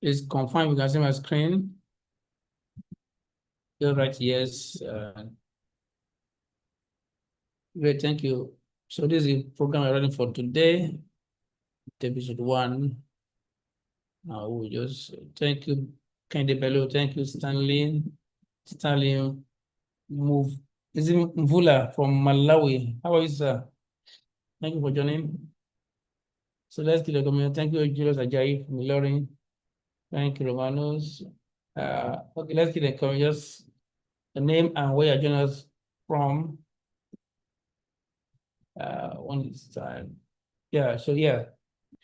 Please confirm you can see my screen. Just write yes. Great, thank you. So this is the program we're running for today, episode 1. Now we just thank you, Kendi Bello. Thank you, Stanley. Stanley Move. Is it Mvula from Malawi? How are you, sir? Thank you for joining. So let's get a comment. Thank you, Julius Ajayi from Ilorin. Thank you, Romanos. Okay, let's get a comment. Just the name and where you're joining us from. One this time. Yeah, so yeah.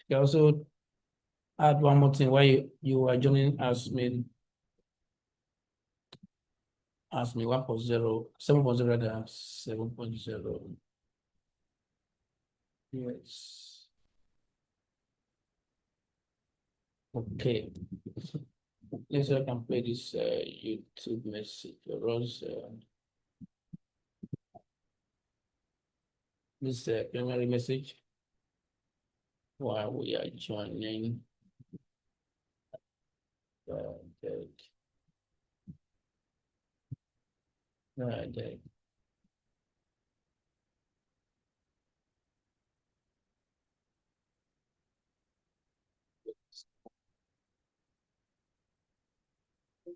You also add one more thing why you are joining us as me 1.0, 7.0 rather, 7.0. Yes. Okay. Let's see if I can play this YouTube message for us. This primary message while we are joining. Right.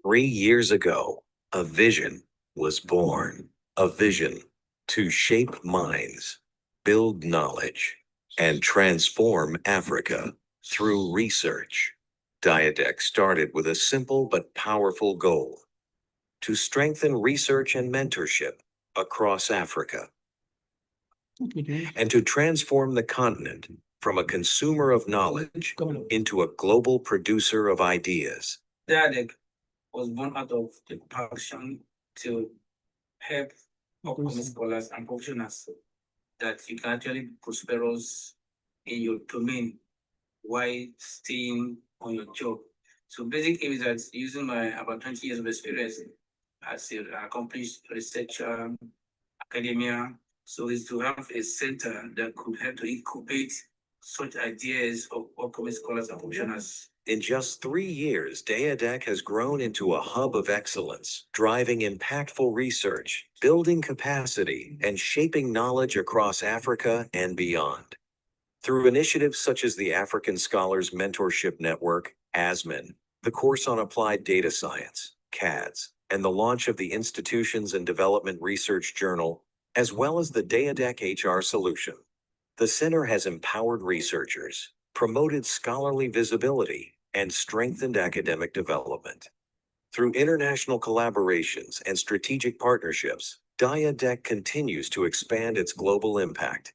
3 years ago, a vision was born, a vision to shape minds, build knowledge, and transform Africa through research. DIaDeRC started with a simple but powerful goal: to strengthen research and mentorship across Africa, and to transform the continent from a consumer of knowledge into a global producer of ideas. DIaDeRC was born out of the passion to help upcoming scholars and professionals that you can actually be prosperous in your domain while staying on your job. So basic aim is that using my about 20 years of experience as an accomplished researcher, academia, so is to have a center that could help to incubate such ideas of upcoming scholars and professionals. In just 3 years, DIaDeRC has grown into a hub of excellence, driving impactful research, building capacity, and shaping knowledge across Africa and beyond. Through initiatives such as the African Scholars Mentorship Network, ASMN, the Course on Applied Data Science, CADS, and the launch of the Institutions and Development Research Journal, as well as the DIaDeRC HR solution, the center has empowered researchers, promoted scholarly visibility, and strengthened academic development. Through international collaborations and strategic partnerships, DIaDeRC continues to expand its global impact.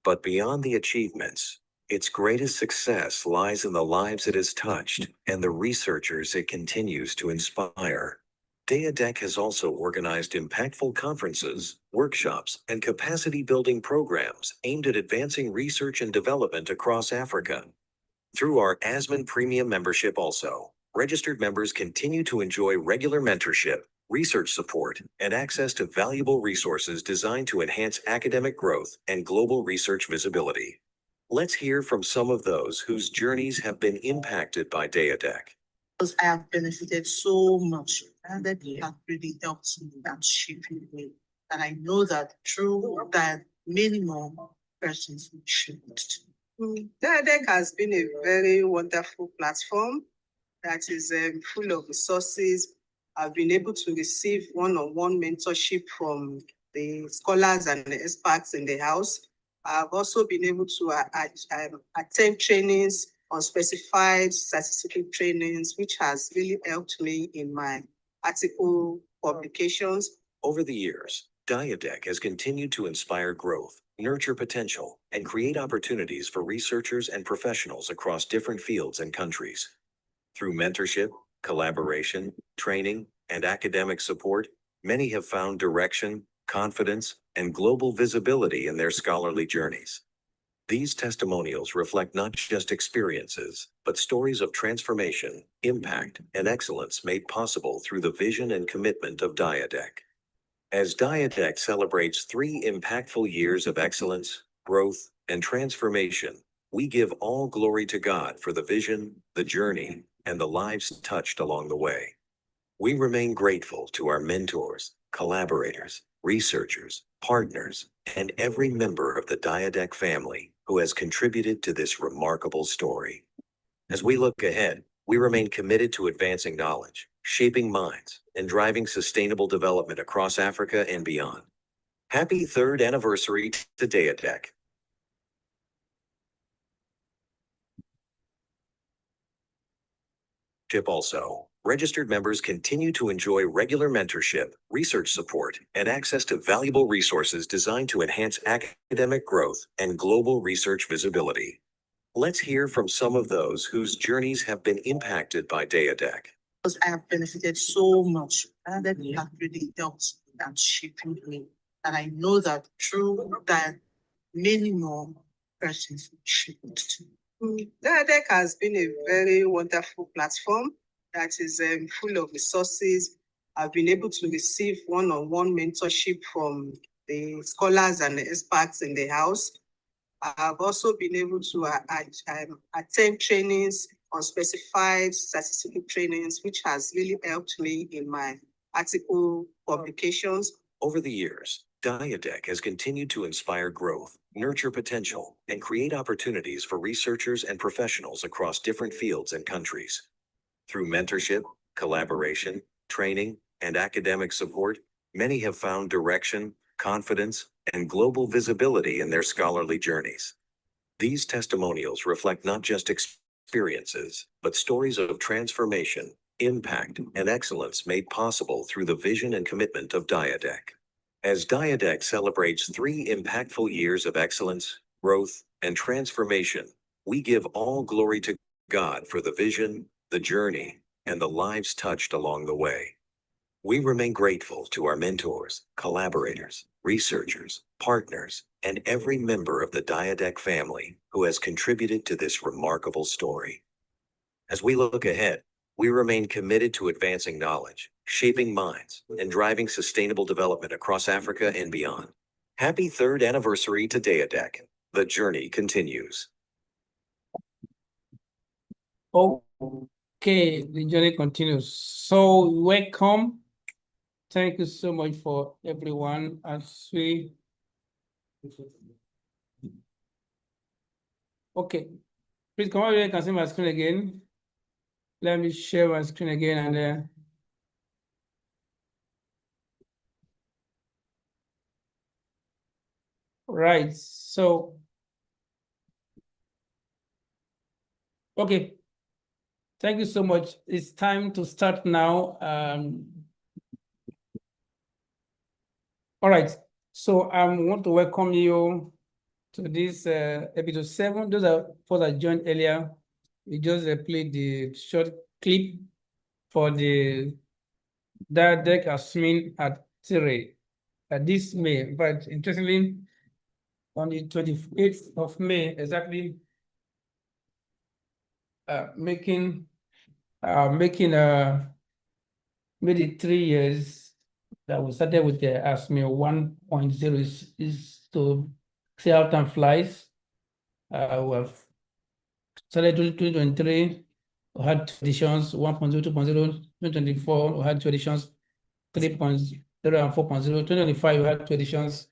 But beyond the achievements, its greatest success lies in the lives it has touched and the researchers it continues to inspire. DIaDeRC has also organized impactful conferences, workshops, and capacity-building programs aimed at advancing research and development across Africa. Through our ASMN Premium membership also, registered members continue to enjoy regular mentorship, research support, and access to valuable resources designed to enhance academic growth and global research visibility. Let's hear from some of those whose journeys have been impacted by DIaDeRC. Because I have benefited so much, and that it has really helped me in that shaping way. And I know that through that, many more persons will shape it too. DIaDeRC has been a very wonderful platform that is full of resources. I've been able to receive one-on-one mentorship from the scholars and the experts in the house. I've also been able to attend trainings on specified statistical trainings, which has really helped me in my article publications. Over the years, DIaDeRC has continued to inspire growth, nurture potential, and create opportunities for researchers and professionals across different fields and countries. Through mentorship, collaboration, training, and academic support, many have found direction, confidence, and global visibility in their scholarly journeys. These testimonials reflect not just experiences, but stories of transformation, impact, and excellence made possible through the vision and commitment of DIaDeRC. As DIaDeRC celebrates 3 impactful years of excellence, growth, and transformation, we give all glory to God for the vision, the journey, and the lives touched along the way. We remain grateful to our mentors, collaborators, researchers, partners, and every member of the DIaDeRC family who has contributed to this remarkable story. As we look ahead, we remain committed to advancing knowledge, shaping minds, and driving sustainable development across Africa and beyond. Happy third anniversary to DIaDeRC. Also, registered members continue to enjoy regular mentorship, research support, and access to valuable resources designed to enhance academic growth and global research visibility. Let's hear from some of those whose journeys have been impacted by DIaDeRC. Because I have benefited so much, and that have really helped and shaping me. And I know that through that, many more persons will shape it too. DIaDeRC has been a very wonderful platform that is full of resources. I've been able to receive one-on-one mentorship from the scholars and the experts in the house. I've also been able to attend trainings on specified statistical trainings, which has really helped me in my article publications. Over the years, DIaDeRC has continued to inspire growth, nurture potential, and create opportunities for researchers and professionals across different fields and countries. Through mentorship, collaboration, training, and academic support, many have found direction, confidence, and global visibility in their scholarly journeys. These testimonials reflect not just experiences, but stories of transformation, impact, and excellence made possible through the vision and commitment of DIaDeRC. As DIaDeRC celebrates 3 impactful years of excellence, growth, and transformation, we give all glory to God for the vision, the journey, and the lives touched along the way. We remain grateful to our mentors, collaborators, researchers, partners, and every member of the DIaDeRC family who has contributed to this remarkable story. As we look ahead, we remain committed to advancing knowledge, shaping minds, and driving sustainable development across Africa and beyond. Happy third anniversary to DIaDeRC. The journey continues. Okay, the journey continues. So welcome. Thank you so much for everyone as we. Okay, please come over here. You can see my screen again. Let me share my screen again and right. So okay. Thank you so much. It's time to start now. All right. So I want to welcome you to this episode 7. Those are folks that joined earlier. We just played the short clip for the DIaDeRC ASMN at 3 this May. But interestingly, on the 28th of May, exactly, making maybe 3 years that we started with the ASMN 1.0 is to see how time flies. We have started 2023. We had 2 editions, 1.0, 2.0, 2024, we had 2 editions, 3.0 and 4.0. 2025, we had 2 editions,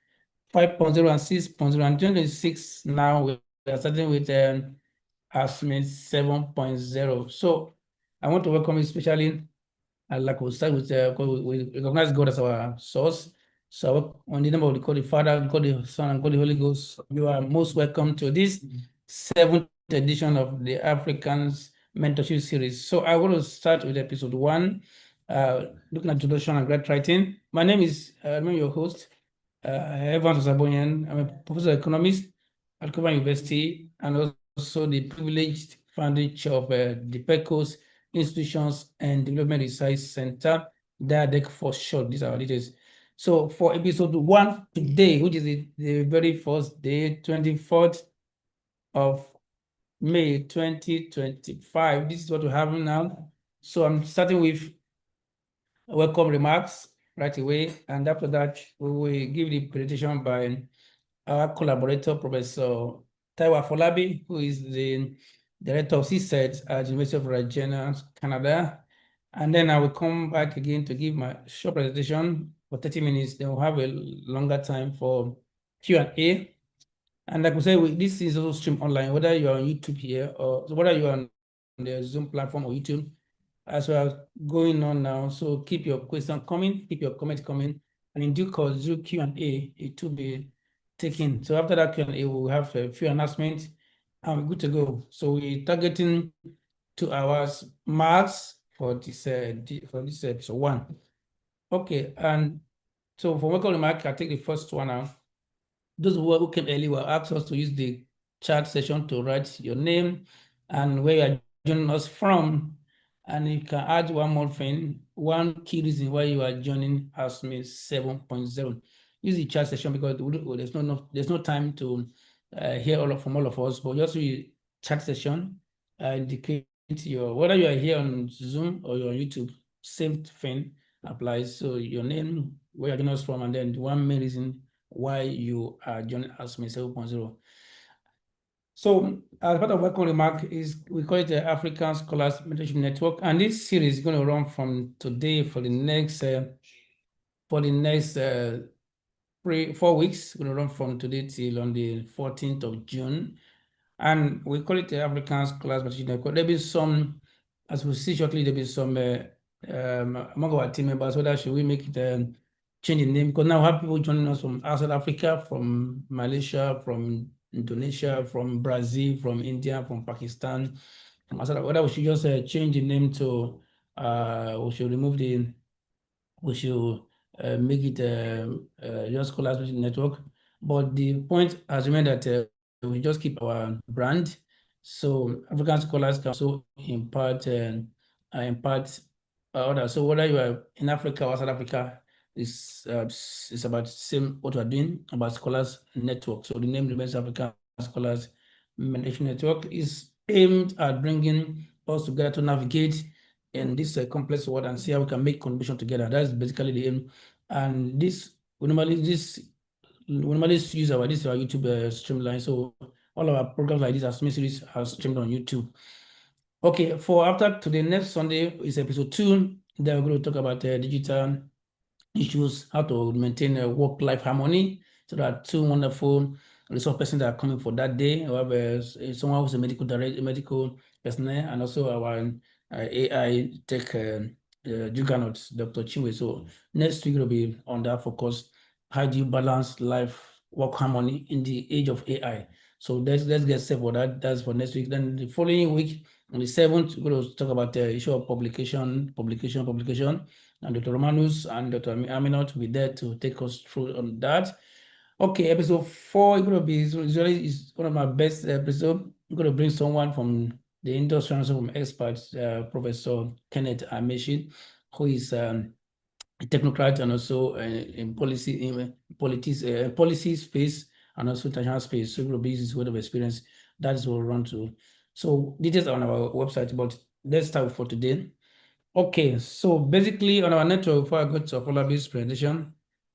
5.0 and 6.0. And 2026, now we are starting with ASMN 7.0. So I want to welcome you, especially, like we'll start with, we recognize God as our source. So on the name of God the Father, God the Son, and God the Holy Ghost, you are most welcome to this 7th edition of the Africans Mentorship Series. So I want to start with episode 1, looking at introduction and grant writing. My name is, I'm your host, Evans Osabonyan. I'm a professor of economics at Cooper University and also the privileged founding chair of the PECOS Institutions and Development Research Center, DIaDeRC for short. These are our details. So for episode 1 today, which is the very first day, 24th of May 2025, this is what we have now. So I'm starting with welcome remarks right away, and after that, we will give the presentation by our collaborator, Professor Taiwo Afolabi, who is the Director of CSET at University of Regina, Canada. And then I will come back again to give my short presentation for 30 minutes. Then we'll have a longer time for Q&A. And like we said, this is also streamed online, whether you're on YouTube here or whether you're on the Zoom platform or YouTube, as we are going on now. So keep your question coming, keep your comment coming, and in due course, do Q&A, it will be taken. So after that Q&A, we'll have a few announcements and we're good to go. So we're targeting 2 hours max for this episode 1. Okay, and so for welcome remark, I'll take the first one now. Those who came early will ask us to use the chat session to write your name and where you are joining us from. And you can add one more thing, one key reason why you are joining ASMN 7.0. Use the chat session because there's no time to hear from all of us, but just use chat session, indicate whether you are here on Zoom or you're on YouTube, same thing applies. So your name, where you're joining us from, and then one main reason why you are joining ASMN 7.0. So as part of welcome remark is we call it the African Scholars Mentorship Network, and this series is going to run from today for the next 4 weeks. It's going to run from today till on the 14th of June, and we call it the African Scholars Mentorship Network. There'll be some, as we'll see shortly, there'll be some among our team members. Whether should we make it change the name, because now we have people joining us from outside Africa, from Malaysia, from Indonesia, from Brazil, from India, from Pakistan, from outside. Whether we should just change the name to, we should remove the, we should make it just Scholars Network. But the point has remained that we just keep our brand. So African scholars can also impart others. So whether you are in Africa or South Africa, it's about the same what we're doing about Scholars Network. So the name remains African Scholars Mentorship Network. Is aimed at bringing us together to navigate in this complex world and see how we can make contribution together. That's basically the aim. And this we normally use our YouTube streamline. So all our programs like this, our series are streamed on YouTube. Okay, for after today, next Sunday is episode 2. Then we're going to talk about digital issues, how to maintain a work-life harmony. So there are 2 wonderful resource persons that are coming for that day. We have someone who's a medical personnel, and also our AI tech juggernaut, Dr. Chinwe. So next week will be on that focus. How do you balance life, work harmony in the age of AI? So let's get set for that. That's for next week. Then the following week, on the 7th, we're going to talk about the issue of publication. And Dr. Romanus and Dr. Aminat will be there to take us through on that. Okay, episode 4 is going to be usually is one of my best episodes. I'm going to bring someone from the industry, also from experts, Professor Kenneth Ameshi, who is a technocrat and also in policy space and also international space. So will be his word of experience. That is what we'll run to. So details are on our website, but let's start for today. Okay, so basically on our network, before I go to follow this presentation,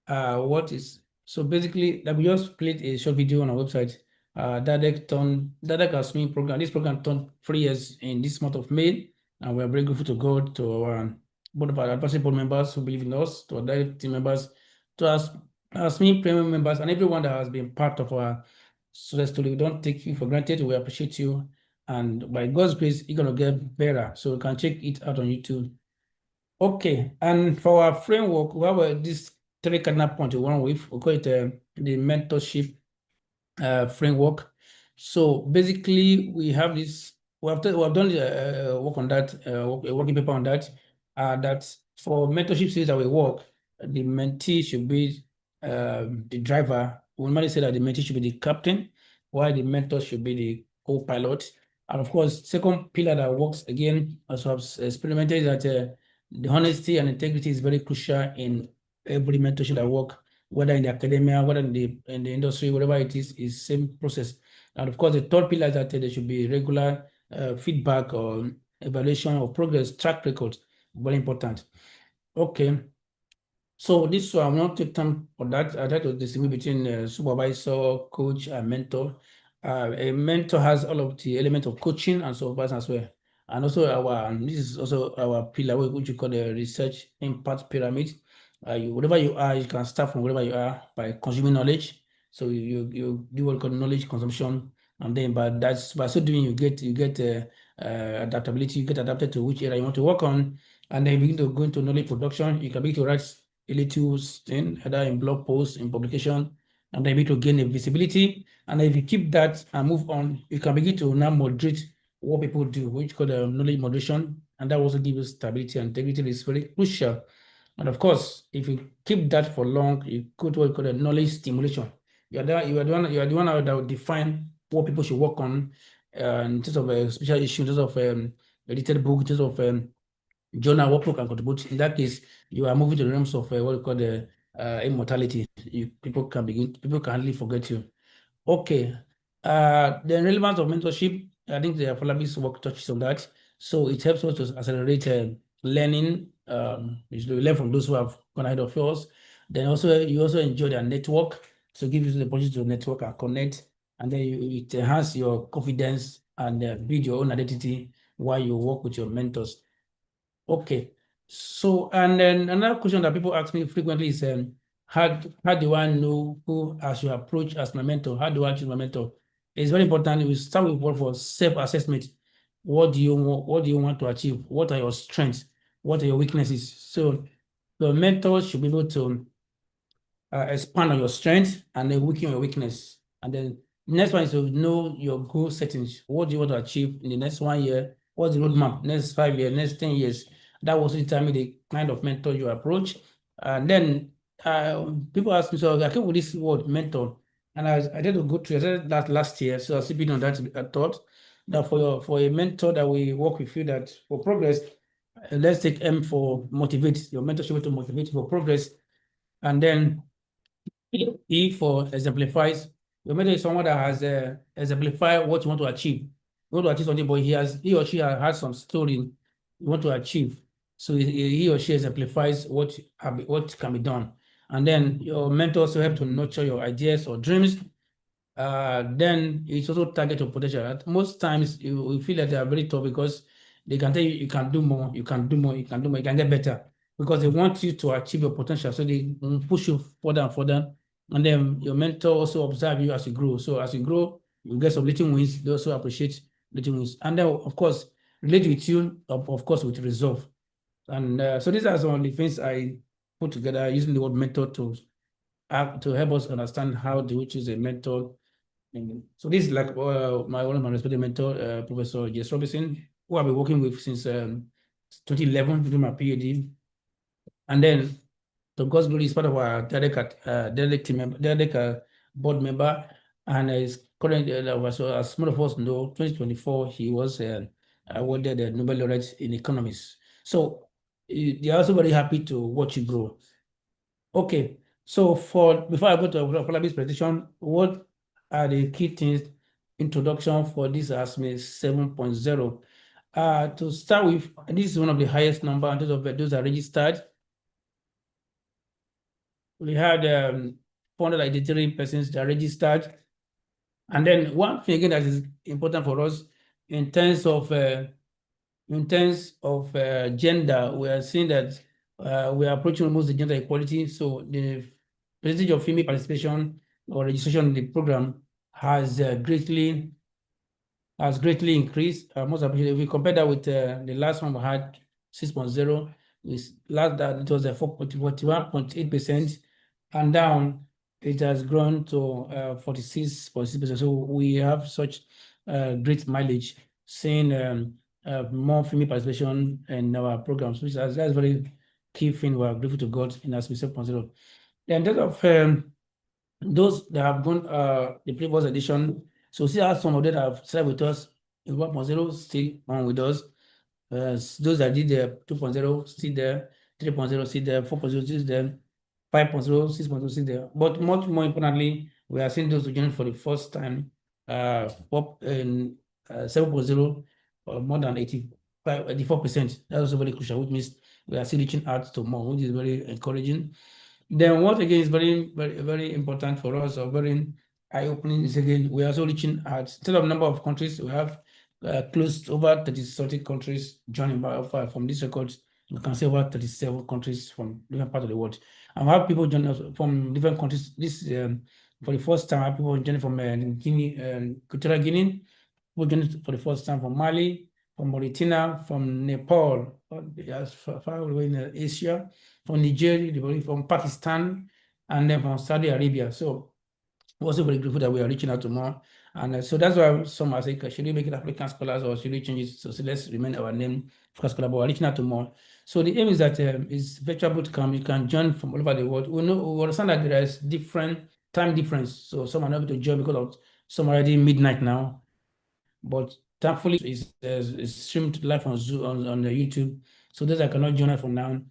so basically that we just played a short video on our website. DIaDeRC ASMN program. This program turned 3 years in this month of May, and we are very grateful to God, to our board of our advisory board members who believe in us, to our direct team members, to our ASMN premium members, and everyone that has been part of our success story. We don't take you for granted. We appreciate you. And by God's grace, it's gonna get better. So you can check it out on YouTube. Okay, and for our framework, we have this 3 cardinal points we run with. We call it the mentorship framework. So basically, we have this. We have done work on that, a working paper on that. That for mentorship series that we work, the mentee should be the driver. We normally say that the mentee should be the captain, while the mentor should be the co-pilot. And of course, second pillar that works again, as I've experimented, that the honesty and integrity is very crucial in every mentorship that work, whether in the academia, whether in the industry, whatever it is same process. And of course, the third pillar is that there should be regular feedback or evaluation of progress, track records, very important. Okay. So this I will not take time for that. I try to distinguish between supervisor, coach, and mentor. a mentor has all of the elements of coaching and supervision as well. And also this is also our pillar, which you call the research impact pyramid. Wherever you are, you can start from wherever you are by consuming knowledge. So you do what we call knowledge consumption, and then by so doing you get adaptability. You get adapted to which area you want to work on, and then you begin to go into knowledge production. You can begin to write a little thing, either in blog posts, in publication, and then begin to gain a visibility. And if you keep that and move on, you can begin to now moderate what people do, which called knowledge moderation, and that also gives you stability and integrity. Is very crucial. And of course, if you keep that for long, you could what you call a knowledge stimulation. You are the one that will define what people should work on in terms of a special issue, in terms of edited book, in terms of journal, what people can contribute. In that case, you are moving to the realms of what we call the immortality. People can hardly forget you. Okay. The relevance of mentorship, I think the Afolabi's work touches on that. So it helps us to accelerate learning. You learn from those who have gone ahead of us. Then also you also enjoy their network. So it gives you the opportunity to network and connect. And then it enhance your confidence and build your own identity while you work with your mentors. Okay. So, and then another question that people ask me frequently is, how do I know who I should approach as my mentor? How do I choose my mentor? It's very important. We start with what for self-assessment. What do you want? What do you want to achieve? What are your strengths? What are your weaknesses? So the mentor should be able to expand on your strength and then weaken your weakness. And then next one is to know your goal settings. What do you want to achieve in the next 1 year? What's the roadmap? Next 5 years, next 10 years. That will also determine the kind of mentor you approach. And then people ask me, so I came with this word mentor, and I did a good through. I said that last year, so I still been on that. I thought that for a mentor that we work with you, that for progress, let's take M for motivate. Your mentor should be to motivate you for progress, and then E for exemplifies. Your mentor is someone that has exemplified what you want to achieve. You want to achieve something, but he or she has had some story you want to achieve. So he or she exemplifies what can be done. And then your mentor also help to nurture your ideas or dreams. Then it's also target your potential. At most times you feel that they are very tough because they can tell you you can do more, you can do more, you can do more, you can get better, because they want you to achieve your potential. So they push you further and further. And then your mentor also observe you as you grow. So as you grow, you get some little wins. They also appreciate little wins. And then of course, relate with you, of course, with resolve. And so these are some of the things I put together using the word mentor to help us understand how do we choose a mentor. So this is like one of my respected mentor, Professor Jess Robinson, who I've been working with since 2011 doing my PhD. And then to God's glory is part of our DIaDeRC board member, and is currently, as some of us know, 2024 he was awarded the Nobel laureate in economics. So they are also very happy to watch you grow. Okay, so before I go to Falabi's presentation, what are the key things introduction for this ASMN 7.0? To start with, this is one of the highest number in terms of those are registered. We had 483 persons that are registered. And then one thing again that is important for us in terms of gender, we are seeing that we are approaching almost the gender equality. So the percentage of female participation or registration in the program has greatly increased. Most appreciated. If we compare that with the last one we had 6.0, that it was 41.8%, and down it has grown to 46.6%. So we have such great mileage, seeing more female participation in our programs, which that's very key thing. We are grateful to God in ASMN 7.0. In terms of those that have gone the previous edition, so see how some of them have started with us in 1.0, still on with us. Those that did the 2.0 still there, 3.0 still there, 4.0 still there, 5.0, 6.0 still there. But much more importantly, we are seeing those who joined for the first time in 7.0 more than 84%. That's also very crucial, which means we are still reaching out to more, which is very encouraging. Then what again is very, very, very important for us, or very eye-opening is again, we're also reaching out, instead of number of countries, we have close to over 30 countries joining from these records. You can see over 37 countries from different parts of the world. And we have people joining us from different countries. This for the first time, I have people joining from Guinea, Equatorial Guinea, people joining for the first time from Mali, from Mauritania, from Nepal, as far away in Asia, from Nigeria, from Pakistan, and then from Saudi Arabia. So we're also very grateful that we are reaching out to more. And so that's why some are saying, should we make it African scholars or should we change it? So let's remain our name for scholar, but we're reaching out to more. So the aim is that is virtual bootcamp. You can join from all over the world. We understand that there is different time difference. So some are not able to join because of some already midnight now. But thankfully, it's streamed live on Zoom on the YouTube. So those that cannot join us for now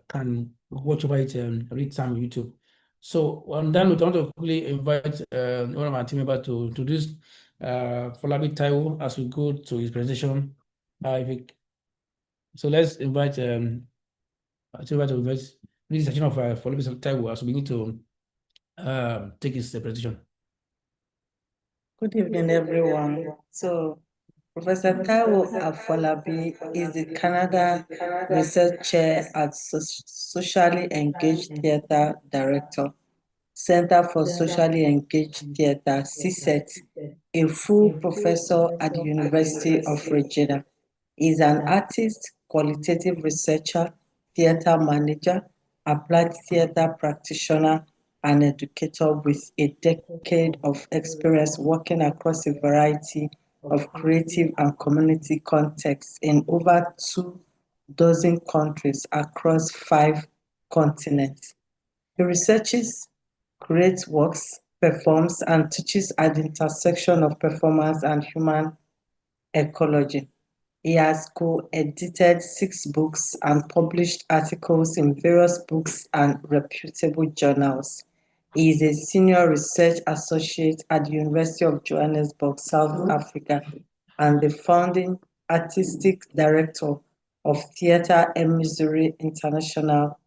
can watch over it read time on YouTube. So on that note, I want to quickly invite one of our team members to introduce Folabi Taiwo as we go to his presentation. So let's invite this section of Folabi Taiwo as we begin to take his presentation. Good evening, everyone. So, Professor Taiwo Afolabi is the Canada Research Chair at Socially Engaged Theatre Director, Center for Socially Engaged Theatre, CSET, a full professor at the University of Regina. He is an artist, qualitative researcher, theatre manager, applied theatre practitioner, and educator with a decade of experience working across a variety of creative and community contexts in over 24 countries across 5 continents. He researches, creates works, performs, and teaches at the intersection of performance and human ecology. He has co-edited 6 books and published articles in various books and reputable journals. He is a senior research associate at the University of Johannesburg, South Africa, and the founding artistic director of Theatre and Missouri International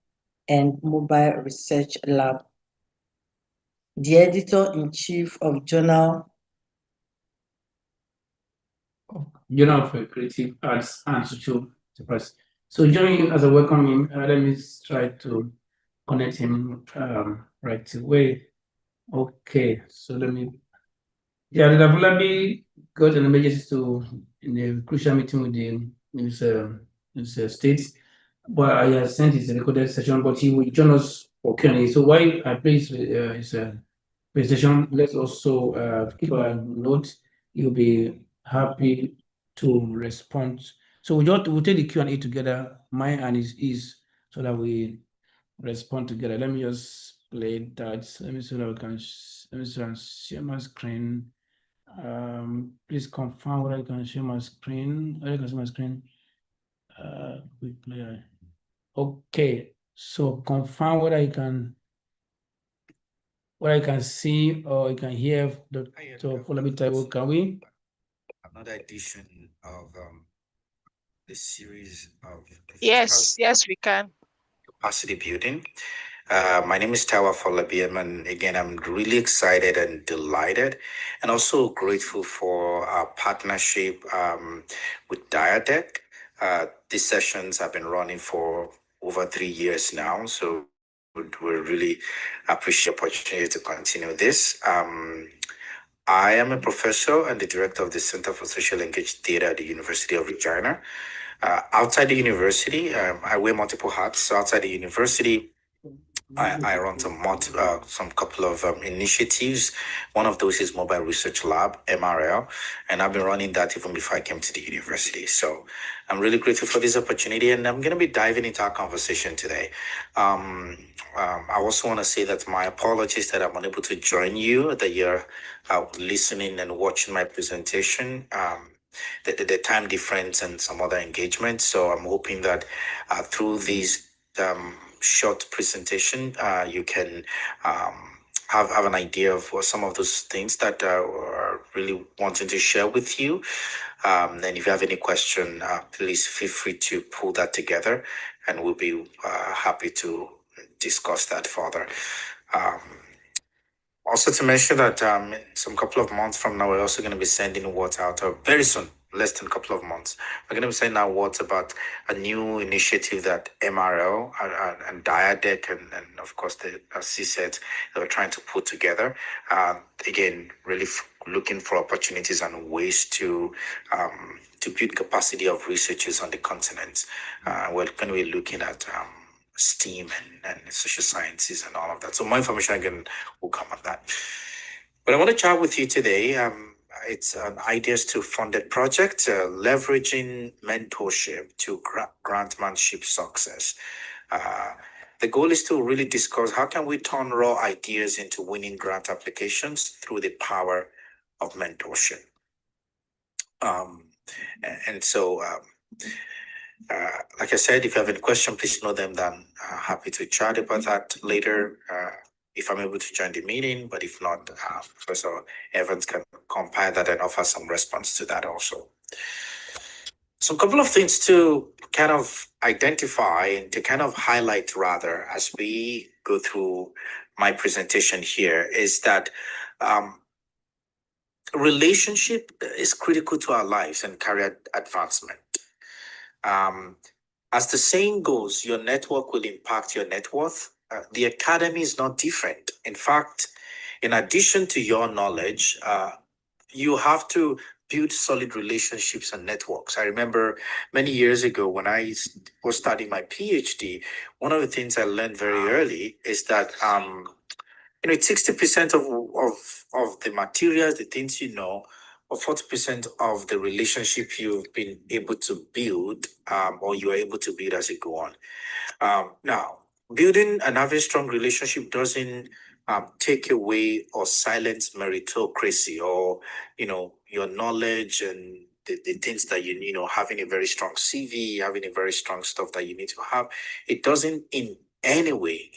and Mobile Research Lab. The editor-in-chief of Journal of Creative Arts and Social Enterprise. So joining him as a welcome him, let me try to connect him right away. Okay, so let me. Yeah, the Afolabi got an emergency in a crucial meeting with his states, but I have sent his recorded session, but he will join us for Q&A. So while I play his presentation, let's also keep a note. You'll be happy to respond. So we'll take the Q&A together, mine and his, so that we respond together. Let me just play that. Let me see if I can. Let me see if I can share my screen. Please confirm whether I can share my screen. I can see my screen. Quick play. Okay, so confirm whether I can. What I can see or you can hear Dr. Folabi Taiwo, can we? Another edition of the series of Yes, we can. capacity building. My name is Taiwo Afolabi, and again, I'm really excited and delighted, and also grateful for our partnership with DIaDeRC. These sessions have been running for over 3 years now, so we really appreciate the opportunity to continue this. I am a professor and the director of the Center for Social Engaged Theatre at the University of Regina. Outside the university, I wear multiple hats. So outside the university, I run some couple of initiatives. One of those is Mobile Research Lab, MRL, and I've been running that even before I came to the university. So I'm really grateful for this opportunity, and I'm going to be diving into our conversation today. I also want to say that my apologies that I'm unable to join you, that you're listening and watching my presentation. The time difference and some other engagements. So I'm hoping that through these short presentation, you can have an idea of what some of those things that are really wanting to share with you. And if you have any question, please feel free to pull that together, and we'll be happy to discuss that further. Also to mention that in some couple of months from now, we're also going to be sending awards out very soon, less than a couple of months. We're going to be sending out awards about a new initiative that MRL and DIaDeRC and of course the CSET that we're trying to put together. Again, really looking for opportunities and ways to build capacity of researchers on the continent. We're going to be looking at STEAM and social sciences and all of that. So more information again will come on that. But I want to chat with you today. It's an Ideas to Funded project, leveraging mentorship to grantmanship success. The goal is to really discuss how can we turn raw ideas into winning grant applications through the power of mentorship. Like I said, if you have any question, please know them. Then happy to chat about that later if I'm able to join the meeting. But if not, Professor Evans can compile that and offer some response to that also. So a couple of things to kind of identify and to kind of highlight rather as we go through my presentation here is that relationship is critical to our lives and career advancement. As the saying goes, your network will impact your net worth. The academy is not different. In fact, in addition to your knowledge, you have to build solid relationships and networks. I remember many years ago when I was studying my PhD, one of the things I learned very early is that it's 60% of the materials, the things you know, or 40% of the relationship you've been able to build, or you are able to build as you go on. Now, building and having strong relationship doesn't take away or silence meritocracy or, your knowledge and the things that having a very strong CV, having a very strong stuff that you need to have. It doesn't in any way,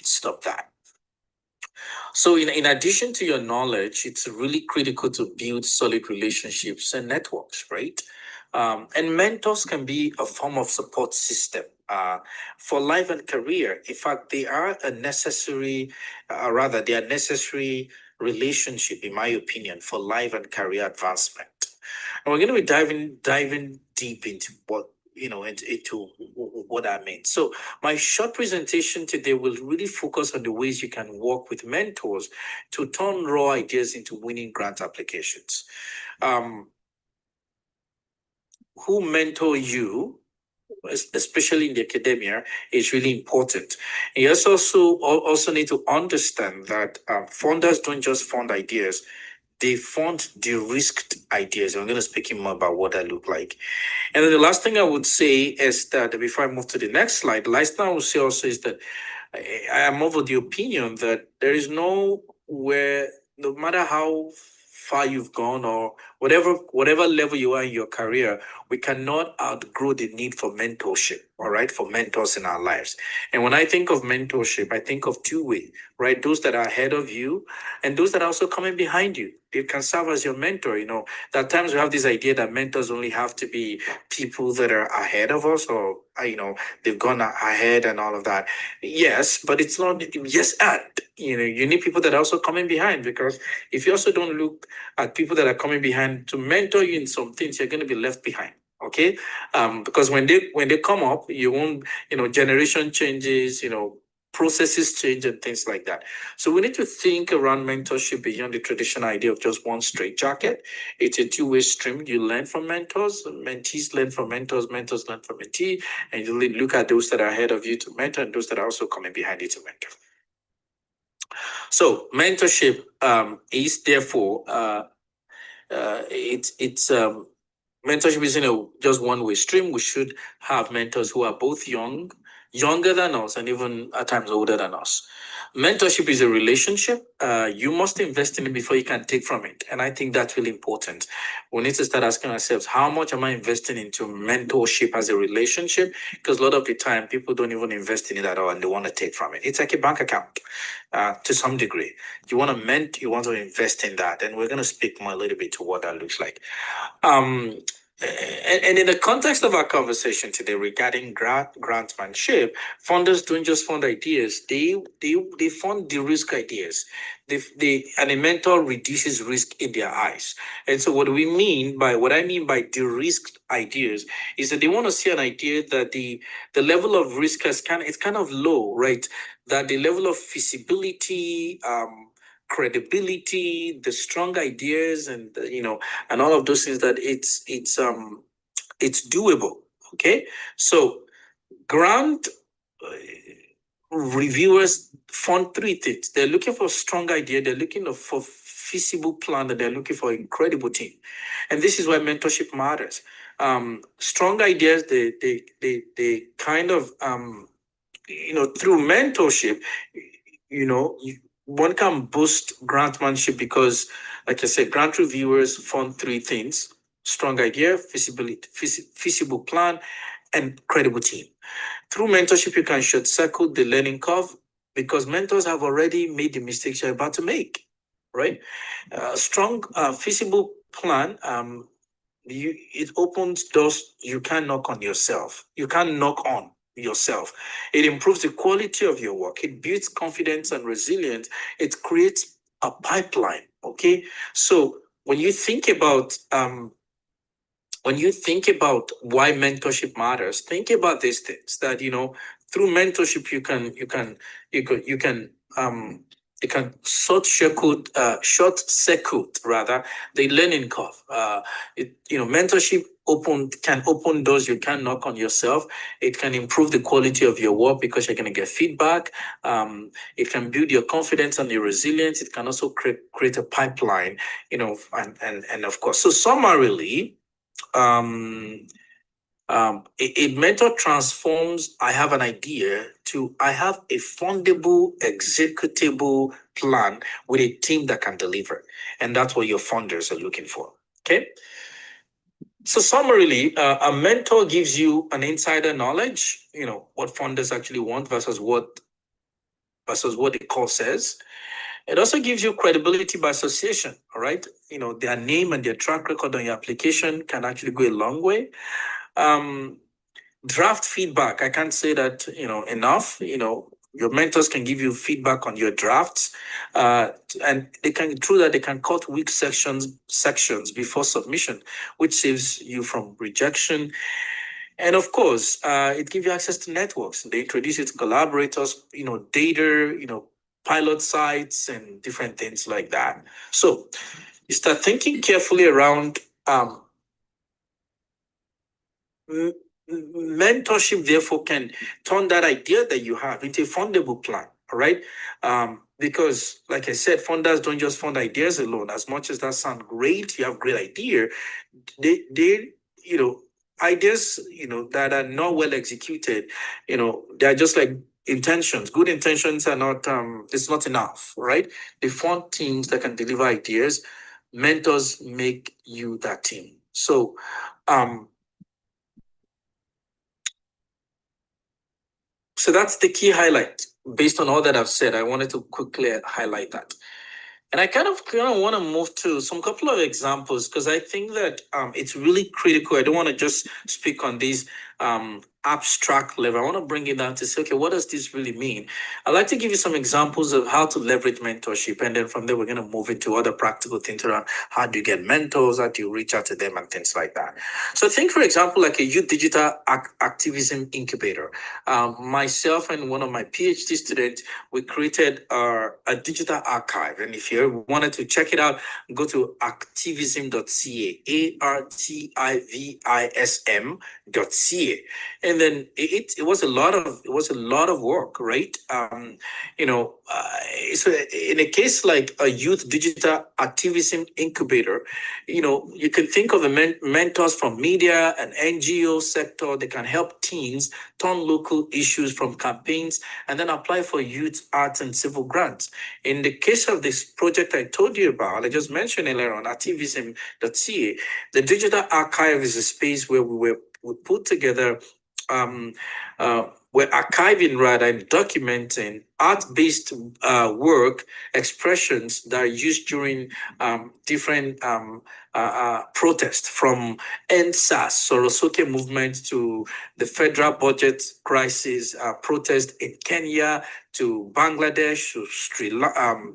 stop that. So in addition to your knowledge, it's really critical to build solid relationships and networks, right? And mentors can be a form of support system for life and career. In fact, they are a necessary, they are necessary relationship, in my opinion, for life and career advancement. And we're going to be diving deep into into what I mean. So my short presentation today will really focus on the ways you can work with mentors to turn raw ideas into winning grant applications. Who mentor you, especially in the academia, is really important. And you also need to understand that funders don't just fund ideas, they fund de-risked ideas. I'm going to speak more about what that look like. And then the last thing I would say is that before I move to the next slide, the last thing I would say also is that I am of the opinion that there is nowhere, no matter how far you've gone or whatever level you are in your career, we cannot outgrow the need for mentorship, all right, for mentors in our lives. And when I think of mentorship, I think of two ways, right? Those that are ahead of you and those that are also coming behind you. They can serve as your mentor. At times we have this idea that mentors only have to be people that are ahead of us or, they've gone ahead and all of that. Yes, but it's not, yes, and, you need people that are also coming behind, because if you also don't look at people that are coming behind to mentor you in some things, you're going to be left behind. Okay. Because when they come up, you won't, generation changes, processes change and things like that. So we need to think around mentorship beyond the traditional idea of just one straight jacket. It's a two-way stream. You learn from mentors, mentees learn from mentors, mentors learn from mentee, and you look at those that are ahead of you to mentor and those that are also coming behind you to mentor. So mentorship is therefore mentorship isn't just one-way stream. We should have mentors who are both younger than us, and even at times older than us. Mentorship is a relationship. You must invest in it before you can take from it. And I think that's really important. We need to start asking ourselves, how much am I investing into mentorship as a relationship? Because a lot of the time, people don't even invest in it at all and they want to take from it. It's like a bank account to some degree. You want to invest in that. And we're going to speak more a little bit to what that looks like. And in the context of our conversation today regarding grantmanship, funders don't just fund ideas; they fund the risk ideas. And a mentor reduces risk in their eyes. And so, what I mean by de-risked ideas is that they want to see an idea that the level of risk it's kind of low, right? That the level of feasibility, credibility, the strong ideas, and and all of those things, that it's doable. Okay, so grant reviewers fund three things. They're looking for a strong idea, they're looking for feasible plan, and they're looking for an incredible team. And this is why mentorship matters. Strong ideas, they kind of through mentorship, one can boost grantmanship because, like I said, grant reviewers fund three things: strong idea, feasible plan, and credible team. Through mentorship, you can short circuit the learning curve because mentors have already made the mistakes you're about to make, right? Strong, feasible plan. It opens doors you can't knock on yourself. You can't knock on yourself. It improves the quality of your work. It builds confidence and resilience. It creates a pipeline. Okay, so when you think about why mentorship matters, think about these things. That through mentorship you can short circuit rather the learning curve. Mentorship can open doors you can knock on yourself. It can improve the quality of your work because you're going to get feedback. It can build your confidence and your resilience. It can also create a pipeline, and of course. So summarily, a mentor transforms I have an idea to I have a fundable, executable plan with a team that can deliver. And that's what your funders are looking for. Okay. So summarily, a mentor gives you an insider knowledge, what funders actually want versus what the call says. It also gives you credibility by association, all right? Their name and their track record on your application can actually go a long way. Draft feedback, I can't say that enough. Your mentors can give you feedback on your drafts, and they can cut weak sections before submission, which saves you from rejection. And of course, it gives you access to networks. They introduce you to collaborators, data, pilot sites, and different things like that. So you start thinking carefully around mentorship. Therefore, can turn that idea that you have into a fundable plan. All right, because like I said, funders don't just fund ideas alone. As much as that sounds great, you have a great idea. They ideas that are not well executed, they're just like intentions. Good intentions are not it's not enough, right? They fund teams that can deliver ideas. Mentors make you that team. So that's the key highlight. Based on all that I've said, I wanted to quickly highlight that. And I kind of want to move to some couple of examples because I think that it's really critical. I don't want to just speak on these abstract level. I want to bring it down to say, okay, what does this really mean? I'd like to give you some examples of how to leverage mentorship. And then from there, we're going to move into other practical things around how do you get mentors, how do you reach out to them and things like that. So think, for example, like a youth digital activism incubator. Myself and one of my PhD students, we created a digital archive. And if you wanted to check it out, go to activism.ca, artivism.ca. And then it was a lot of work, right? So in a case like a youth digital activism incubator, you can think of the mentors from media and NGO sector. They can help teens turn local issues from campaigns and then apply for youth, arts, and civil grants. In the case of this project I told you about, I just mentioned earlier on, activism.ca, the digital archive is a space where we put together, we're archiving rather and documenting art-based work expressions that are used during different protests, from End SARS, Sorosoke movement, to the federal budget crisis protest in Kenya, to Bangladesh,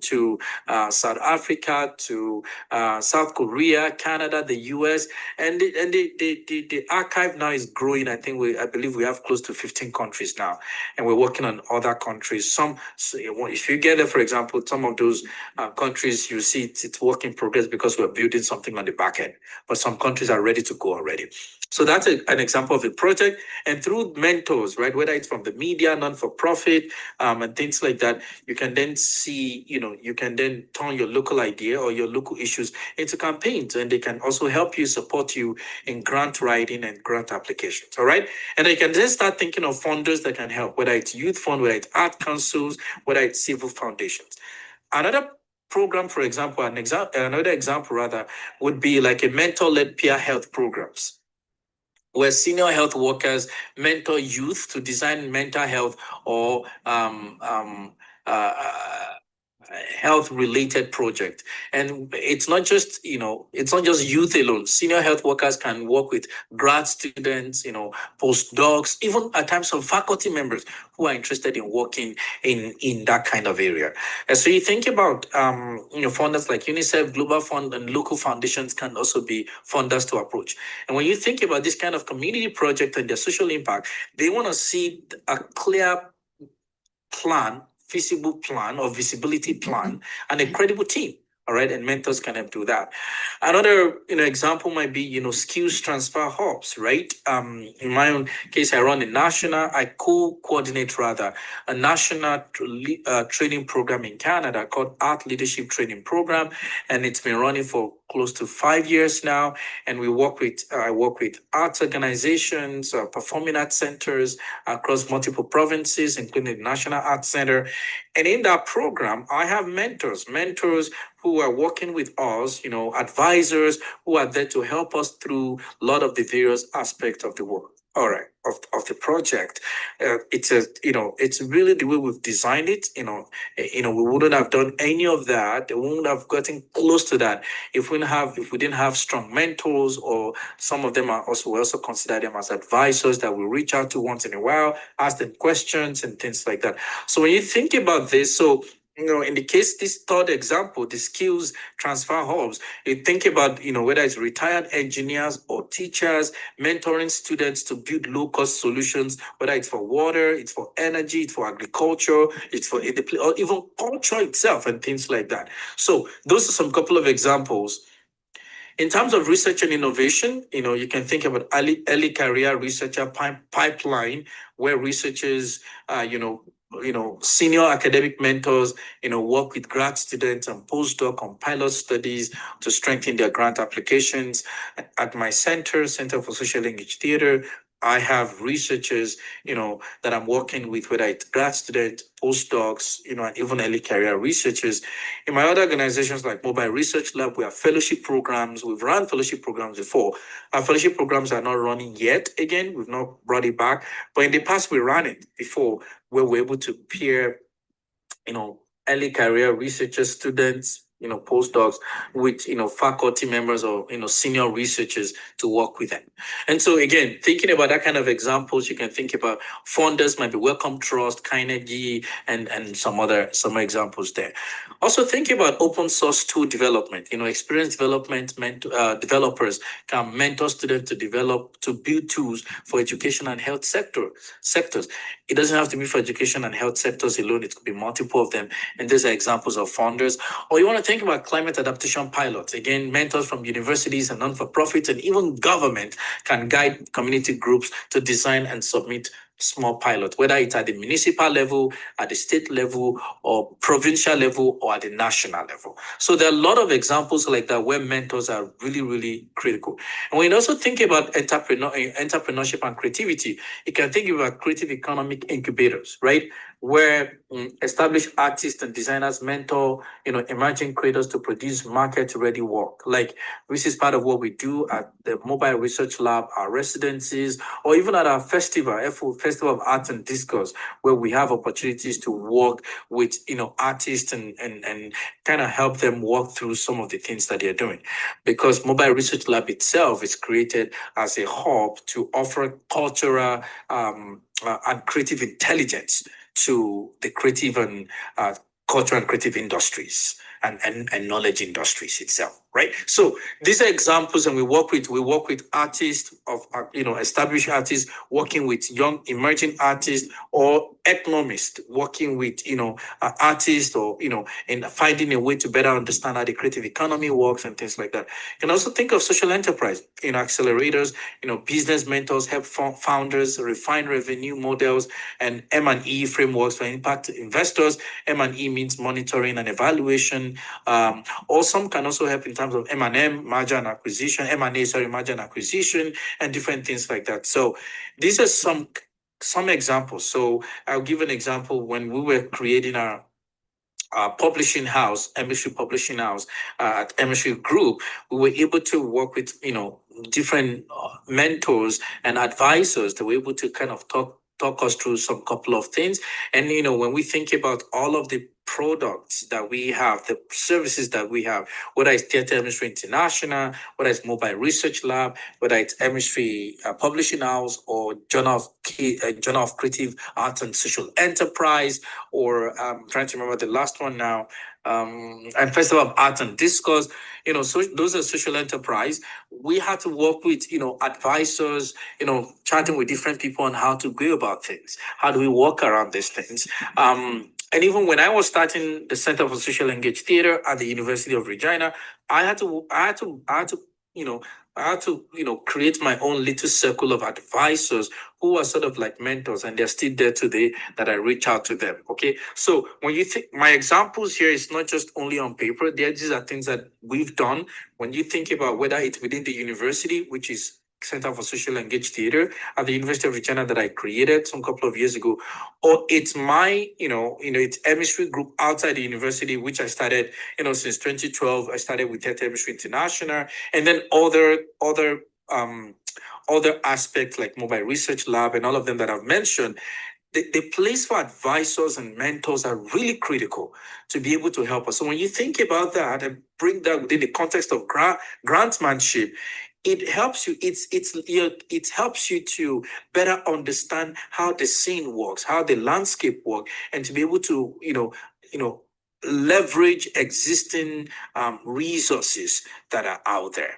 to South Africa, to South Korea, Canada, the US, and the archive now is growing. I believe we have close to 15 countries now, and we're working on other countries. So if you get there, for example, some of those countries, you see it's work in progress because we're building something on the back end, but some countries are ready to go already. So that's an example of a project. And through mentors, right, whether it's from the media, non-for-profit, and things like that, you can then see, you can then turn your local idea or your local issues into campaigns, and they can also help you, support you in grant writing and grant applications. All right. And you can then start thinking of funders that can help, whether it's youth fund, whether it's art councils, whether it's civil foundations. Another program, for example, another example rather, would be like a mentor-led peer health programs, where senior health workers mentor youth to design mental health or health-related project. And it's not just, it's not just youth alone. Senior health workers can work with grad students, postdocs, even at times some faculty members who are interested in working in that kind of area. And so you think about, funders like UNICEF, Global Fund, and local foundations can also be funders to approach. And when you think about this kind of community project and their social impact, they want to see a clear plan, feasible plan or visibility plan, and a credible team. All right, and mentors can help do that. Another example might be skills transfer hubs, right? In my own case, I co-coordinate rather a national training program in Canada called Art Leadership Training Program, and it's been running for close to 5 years now. And I work with arts organizations, performing arts centers across multiple provinces, including the National Arts Center. And in that program, I have mentors who are working with us, advisors who are there to help us through a lot of the various aspects of the work. All right, of the project. It's really the way we've designed it. We wouldn't have done any of that. We wouldn't have gotten close to that if we didn't have strong mentors, or some of them we also consider them as advisors that we reach out to once in a while, ask them questions and things like that. So when you think about this, in the case, this third example, the skills transfer hubs, you think about, whether it's retired engineers or teachers, mentoring students to build low-cost solutions, whether it's for water, it's for energy, it's for agriculture, it's for or even culture itself and things like that. So those are some couple of examples. In terms of research and innovation, you can think about early career researcher pipeline, where researchers, senior academic mentors, work with grad students and postdoc on pilot studies to strengthen their grant applications. At my Center for Social Language Theater, I have researchers, that I'm working with, whether it's grad students, postdocs, and even early career researchers. In my other organizations like Mobile Research Lab, we have fellowship programs. We've run fellowship programs before. Our fellowship programs are not running yet. Again, we've not brought it back. But in the past, we ran it before, where we're able to pair, early career researchers, students, postdocs with, faculty members or, senior researchers to work with them. And so again, thinking about that kind of examples, you can think about funders might be Wellcome Trust, Carnegie, and some other examples there. Also think about open source tool development, experience development, developers can mentor students to build tools for education and health sectors. It doesn't have to be for education and health sectors alone. It could be multiple of them. And these are examples of funders. Or you want to think about climate adaptation pilots. Again, mentors from universities and non-for-profits and even government can guide community groups to design and submit small pilots, whether it's at the municipal level, at the state level, or provincial level, or at the national level. So there are a lot of examples like that where mentors are really, really critical. And when you also think about entrepreneurship and creativity, you can think about creative economic incubators, right? where established artists and designers mentor, emerging creators to produce market-ready work. Like, this is part of what we do at the Mobile Research Lab, our residencies, or even at our festival, Festival of Arts and Discourse, where we have opportunities to work with, artists and kind of help them work through some of the things that they're doing. Because Mobile Research Lab itself is created as a hub to offer cultural and creative intelligence to the creative and cultural and creative industries and knowledge industries itself, right? So these are examples, and we work with artists of established artists working with young emerging artists, or economists working with artists, or in finding a way to better understand how the creative economy works and things like that. You can also think of social enterprise, accelerators, business mentors help founders refine revenue models and M&E frameworks for impact investors. M&E means monitoring and evaluation. Or some can also help in terms of M&M, merger and acquisition, merger and acquisition, and different things like that. So these are some examples. So I'll give an example. When we were creating our publishing house, MSU Publishing House, at MSU Group, we were able to work with, different mentors and advisors that were able to kind of talk us through some couple of things. And, when we think about all of the products that we have, the services that we have, whether it's Theatre Chemistry International, whether it's Mobile Research Lab, whether it's Chemistry Publishing House, or Journal of Creative Arts and Social Enterprise, or I'm trying to remember the last one now, and Festival of Arts and Discourse, so those are social enterprise. We had to work with, advisors, chatting with different people on how to go about things. How do we work around these things? And even when I was starting the Center for Social Engaged Theater at the University of Regina, I had to create my own little circle of advisors who are sort of like mentors, and they're still there today that I reach out to them. Okay. So when you think, my examples here is not just only on paper, these are things that we've done. When you think about whether it's within the university, which is Center for Social Engaged Theater at the University of Regina that I created some couple of years ago, or it's my, it's chemistry group outside the university, which I started, since 2012. I started with Theatre Chemistry International, and then other aspects like Mobile Research Lab and all of them that I've mentioned. The place for advisors and mentors are really critical to be able to help us. So when you think about that and bring that within the context of grantmanship, it helps you. It helps you to better understand how the scene works, how the landscape works, and to be able to leverage existing resources that are out there.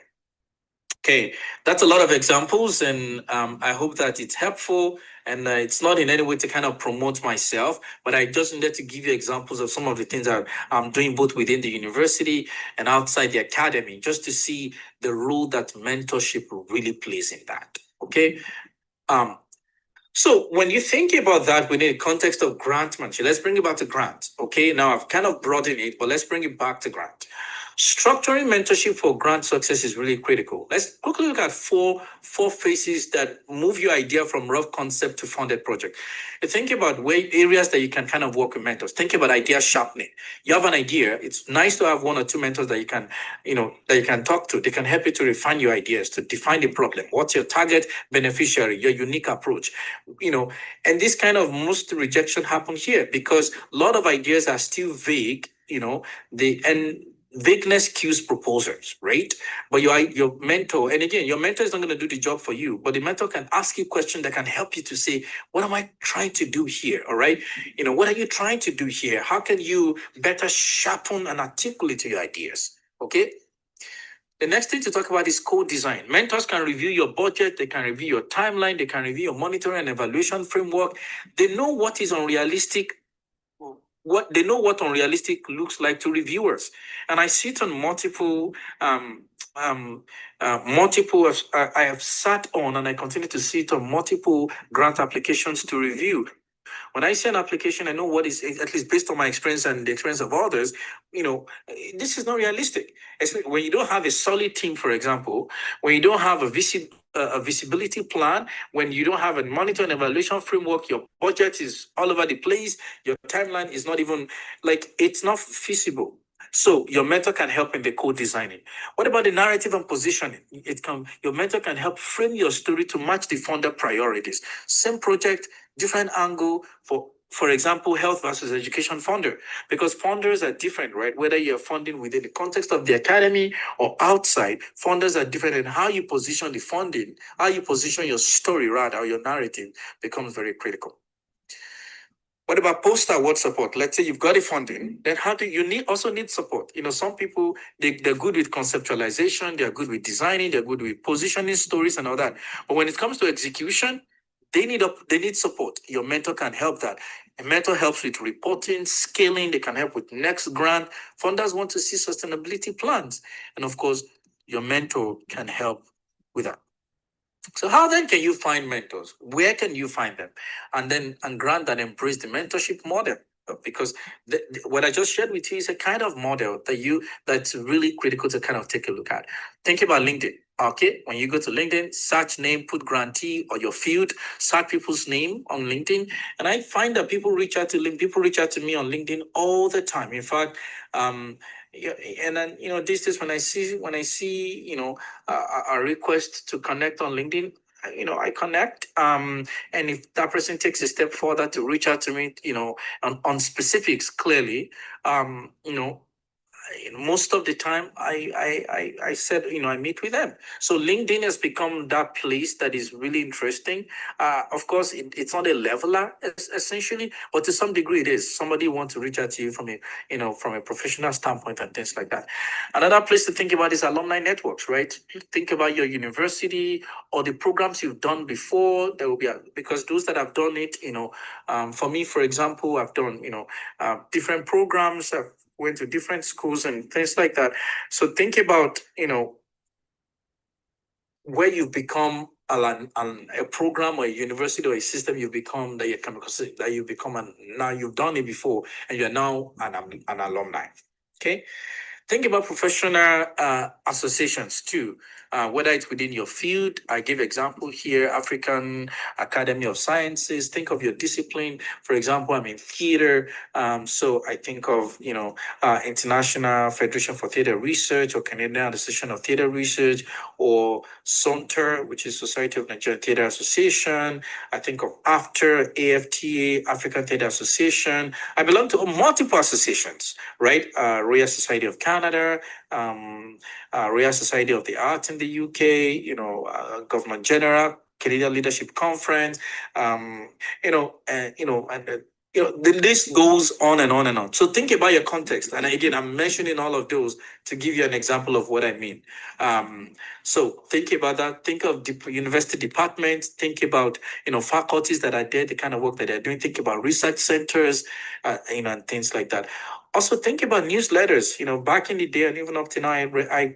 Okay, that's a lot of examples, and I hope that it's helpful. And it's not in any way to kind of promote myself, but I just needed to give you examples of some of the things that I'm doing both within the university and outside the academy, just to see the role that mentorship really plays in that. Okay. So when you think about that within the context of grantmanship, let's bring it back to grant. Okay, now I've kind of broadened it, but let's bring it back to grant. Structuring mentorship for grant success is really critical. Let's quickly look at four phases that move your idea from rough concept to funded project. You think about areas that you can kind of work with mentors. Think about idea sharpening. You have an idea. It's nice to have one or two mentors that you can talk to. They can help you to refine your ideas, to define the problem. What's your target beneficiary, your unique approach? And this kind of most rejection happens here because a lot of ideas are still vague, vagueness kills proposals, right? But your mentor, and again, your mentor is not going to do the job for you, but the mentor can ask you questions that can help you to say, what am I trying to do here? All right. What are you trying to do here? How can you better sharpen and articulate your ideas? Okay. The next thing to talk about is co-design. Mentors can review your budget, they can review your timeline, they can review your monitoring and evaluation framework. They know what is unrealistic, what unrealistic looks like to reviewers. And I sit on multiple, I have sat on and I continue to sit on multiple grant applications to review. When I see an application, I know what is, at least based on my experience and the experience of others, this is not realistic. Especially when you don't have a solid team, for example, when you don't have a VC a visibility plan, when you don't have a monitor and evaluation framework, your budget is all over the place, your timeline is not even, like, it's not feasible. So your mentor can help in the co-designing. What about the narrative and positioning? Your mentor can help frame your story to match the funder priorities. Same project, different angle. For example, health versus education funder, because funders are different, right? Whether you're funding within the context of the academy or outside, funders are different, and how you position the funding, how you position your story, rather, or your narrative becomes very critical. What about post-award support? Let's say you've got a funding, then how do you also need support? Some people, they're good with conceptualization, they're good with designing, they're good with positioning stories and all that. But when it comes to execution, they need support. Your mentor can help that. A mentor helps with reporting, scaling, they can help with next grant. Funders want to see sustainability plans. And of course, your mentor can help with that. So how then can you find mentors? Where can you find them? And grant and embrace the mentorship model. Because what I just shared with you is a kind of model that's really critical to kind of take a look at. Think about LinkedIn. Okay, when you go to LinkedIn, search name, put grantee or your field, search people's name on LinkedIn. And I find that people reach out to me on LinkedIn all the time. In fact, and then these days when I see a request to connect on LinkedIn, I connect. And if that person takes a step further to reach out to me, on specifics clearly, most of the time I said, I meet with them. So LinkedIn has become that place that is really interesting. Of course, it's not a leveler essentially, but to some degree it is. Somebody wants to reach out to you from a professional standpoint and things like that. Another place to think about is alumni networks, right? Think about your university or the programs you've done before. There will be because those that have done it, for me, for example, I've done different programs. I've went to different schools and things like that. So think about, where you've become a program or a university or a system you've become that you can consider that you've become, and now you've done it before and you're now an alumni. Okay. Think about professional associations too, whether it's within your field. I give example here, African Academy of Sciences. Think of your discipline. For example, I'm in theater, so I think of International Federation for Theater Research or Canadian Association of Theater Research, or SONTER, which is Society of Nigerian Theater Association. I think of AFTER, AFTA, African Theater Association. I belong to multiple associations, right? Royal Society of Canada, Royal Society of the Arts in the UK, Government General, Canadian Leadership Conference, the list goes on and on and on. So think about your context. And again, I'm mentioning all of those to give you an example of what I mean. So think about that. Think of university departments. Think about, faculties that are there, the kind of work that they're doing. Think about research centers, and things like that. Also think about newsletters. Back in the day and even up to now, I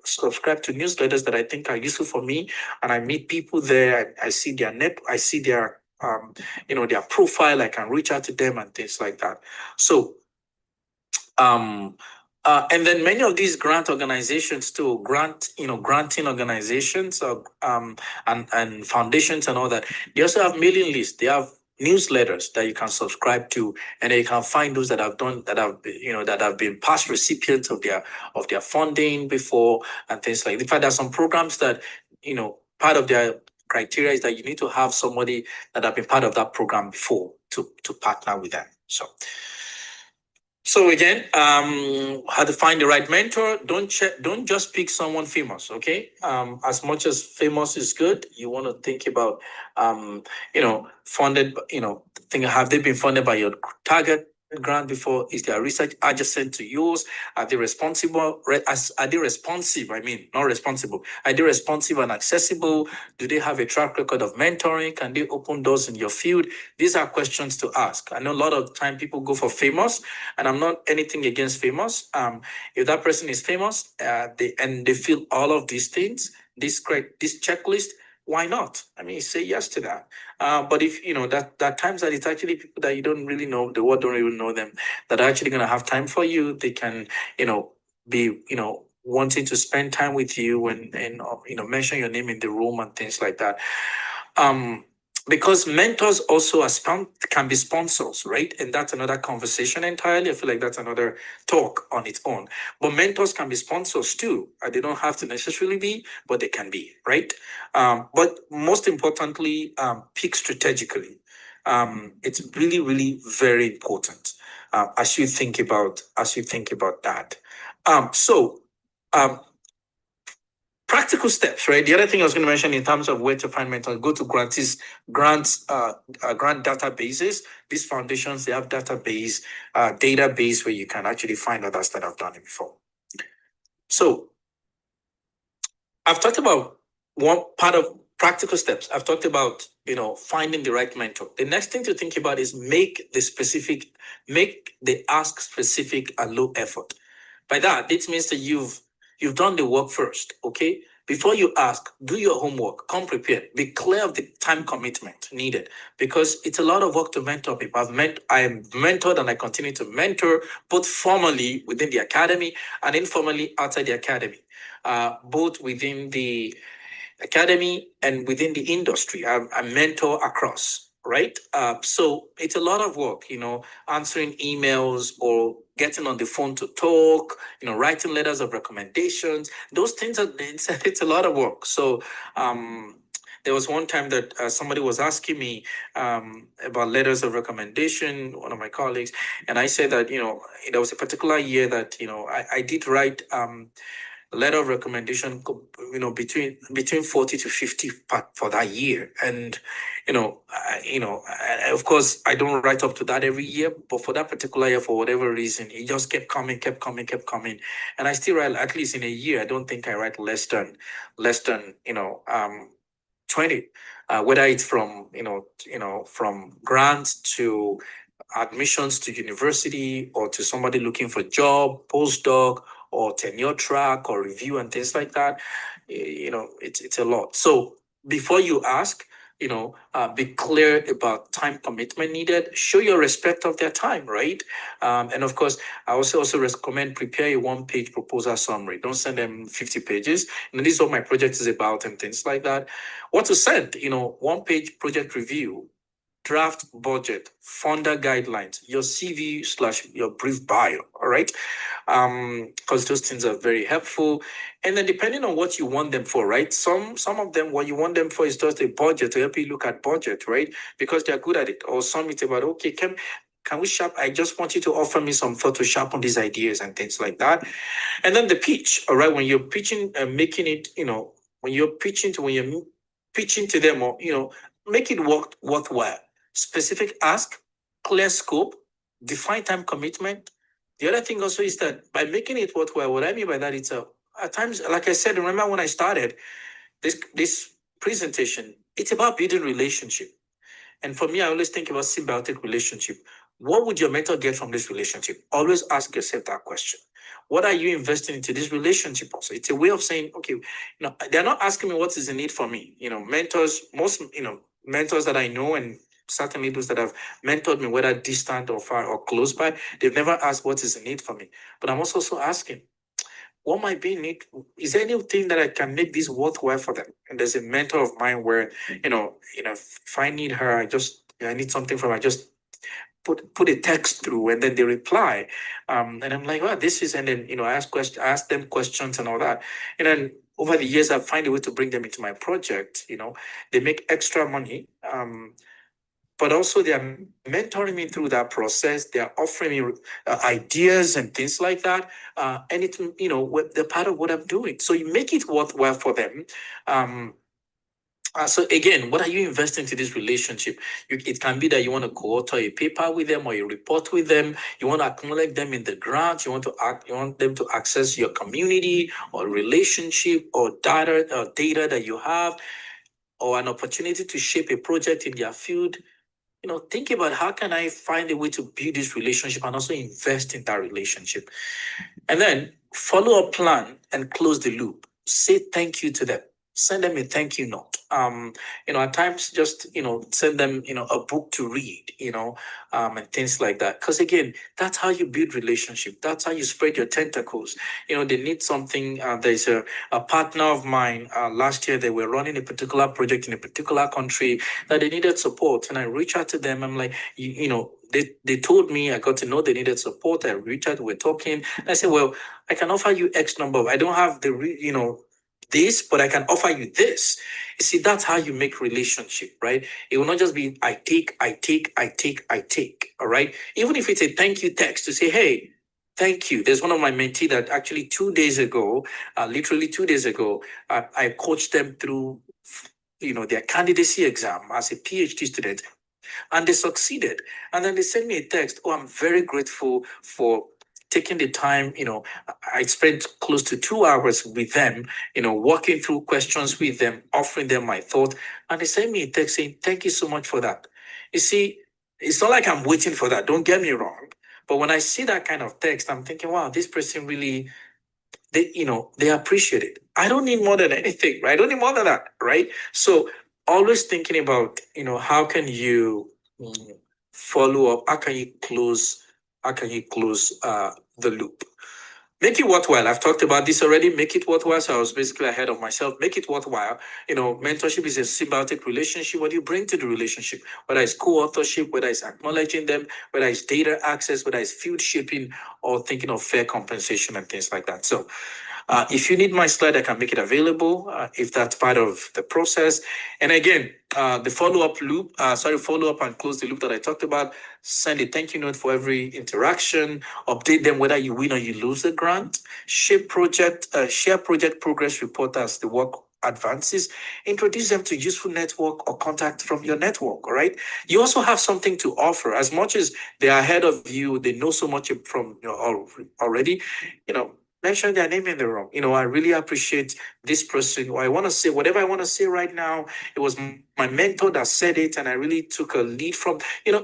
subscribe to newsletters that I think are useful for me, and I meet people there. I see their I see their their profile. I can reach out to them and things like that. So, and then many of these grant organizations too, granting organizations, and foundations and all that. They also have mailing lists. They have newsletters that you can subscribe to, and you can find those that have been past recipients of their funding before and things like that. In fact, there are some programs that part of their criteria is that you need to have somebody that have been part of that program before to partner with them. So again, how to find the right mentor. Don't just pick someone famous, okay? As much as famous is good, you want to think about, funded, have they been funded by your target grant before? Is their research adjacent to yours? Are they responsive? I mean, not responsible. Are they responsive and accessible? Do they have a track record of mentoring? Can they open doors in your field? These are questions to ask. I know a lot of time people go for famous, and I'm not anything against famous. If that person is famous, they feel all of these things, this checklist, why not? I mean, say yes to that. But if that times that it's actually people that you don't really know, the world don't even know them, that are actually gonna have time for you, they can, be, wanting to spend time with you and mention your name in the room and things like that. Because mentors also can be sponsors, right? And that's another conversation entirely. I feel like that's another talk on its own. But mentors can be sponsors too. They don't have to necessarily be, but they can be, right? But most importantly, pick strategically. It's really, really very important as you think about that. Practical steps, right? The other thing I was going to mention in terms of where to find mentors, go to grant databases. These foundations, they have database where you can actually find others that have done it before. So I've talked about one part of practical steps. I've talked about, finding the right mentor. The next thing to think about is make the ask specific and low effort. By that, it means that you've done the work first, okay? Before you ask, do your homework, come prepared, be clear of the time commitment needed, because it's a lot of work to mentor people. I am mentored and I continue to mentor, both formally within the academy and informally outside the academy, both within the academy and within the industry. I mentor across, right? So it's a lot of work, answering emails or getting on the phone to talk, writing letters of recommendations. Those things it's a lot of work. So there was one time that somebody was asking me about letters of recommendation, one of my colleagues, and I said that, there was a particular year that, I did write letter of recommendation, between 40 to 50 for that year. And, of course, I don't write up to that every year, but for that particular year, for whatever reason, it just kept coming. And I still write, at least in a year, I don't think I write less than 20, whether it's from, from grants to admissions to university, or to somebody looking for job, postdoc, or tenure track, or review and things like that. It's a lot. So before you ask, be clear about time commitment needed. Show your respect of their time, right? And of course, I also recommend prepare a one-page proposal summary. Don't send them 50 pages. This is what my project is about and things like that. What to send? One-page project review, draft budget, funder guidelines, your CV / your brief bio. All right. Because those things are very helpful. And then depending on what you want them for, right? Some of them, what you want them for is just a budget, to help you look at budget, right? Because they're good at it. Or some it's about, okay, can we I just want you to offer me some thought to sharpen these ideas and things like that. And then the pitch, all right? When you're pitching and making it, when you're pitching to them, or, make it worthwhile. Specific ask, clear scope, define time commitment. The other thing also is that by making it worthwhile, what I mean by that, it's at times, like I said, remember when I started this presentation, it's about building relationship. And for me, I always think about symbiotic relationship. What would your mentor get from this relationship? Always ask yourself that question. What are you investing into this relationship also? It's a way of saying, okay, they're not asking me what is the need for me. Most mentors that I know, and certainly those that have mentored me, whether distant or far or close by, they've never asked what is the need for me. But I'm also asking, what might be need? Is there anything that I can make this worthwhile for them? And there's a mentor of mine where, if I need her, I need something from her, I just put a text through, and then they reply. And I'm like, wow, this is, and then, I ask them questions and all that. And then over the years, I find a way to bring them into my project. They make extra money. But also they are mentoring me through that process. They are offering me ideas and things like that. And it's, they're part of what I'm doing. So you make it worthwhile for them. So again, what are you investing into this relationship? It can be that you want to co-author a paper with them or a report with them. You want to acknowledge them in the grant. You want them to access your community or relationship or data that you have, or an opportunity to shape a project in their field. Think about how can I find a way to build this relationship and also invest in that relationship. And then follow a plan and close the loop. Say thank you to them. send them a thank you note. At times just, send them, a book to read, and things like that. Because again, that's how you build relationship. That's how you spread your tentacles. They need something. There's a partner of mine, last year, they were running a particular project in a particular country that they needed support. And I reached out to them. I'm like, they told me, I got to know they needed support. I reached out, we're talking. I said, well, I can offer you X number. I don't have this, but I can offer you this. You see, that's how you make relationship, right? It will not just be I take. All right. Even if it's a thank you text to say, hey, thank you. There's one of my mentees that actually 2 days ago, literally 2 days ago, I coached them through, their candidacy exam as a PhD student, and they succeeded. And then they sent me a text. Oh, I'm very grateful for taking the time. I spent close to 2 hours with them, walking through questions with them, offering them my thought. And they sent me a text saying, thank you so much for that. You see, it's not like I'm waiting for that. Don't get me wrong. But when I see that kind of text, I'm thinking, wow, this person really, they appreciate it. I don't need more than anything, right? I don't need more than that, right? So always thinking about, how can you follow up? How can you close the loop? Make it worthwhile. I've talked about this already. Make it worthwhile. So I was basically ahead of myself. Make it worthwhile. Mentorship is a symbiotic relationship. What do you bring to the relationship? Whether it's co-authorship, whether it's acknowledging them, whether it's data access, whether it's field shipping, or thinking of fair compensation and things like that. So if you need my slide, I can make it available if that's part of the process. And again, the follow-up and close the loop that I talked about. Send a thank you note for every interaction. Update them whether you win or you lose the grant. Share project progress report as the work advances. Introduce them to useful network or contact from your network. All right. You also have something to offer. As much as they are ahead of you, they know so much from already. Mention their name in the room. I really appreciate this person. Or I want to say whatever I want to say right now. It was my mentor that said it, and I really took a lead from.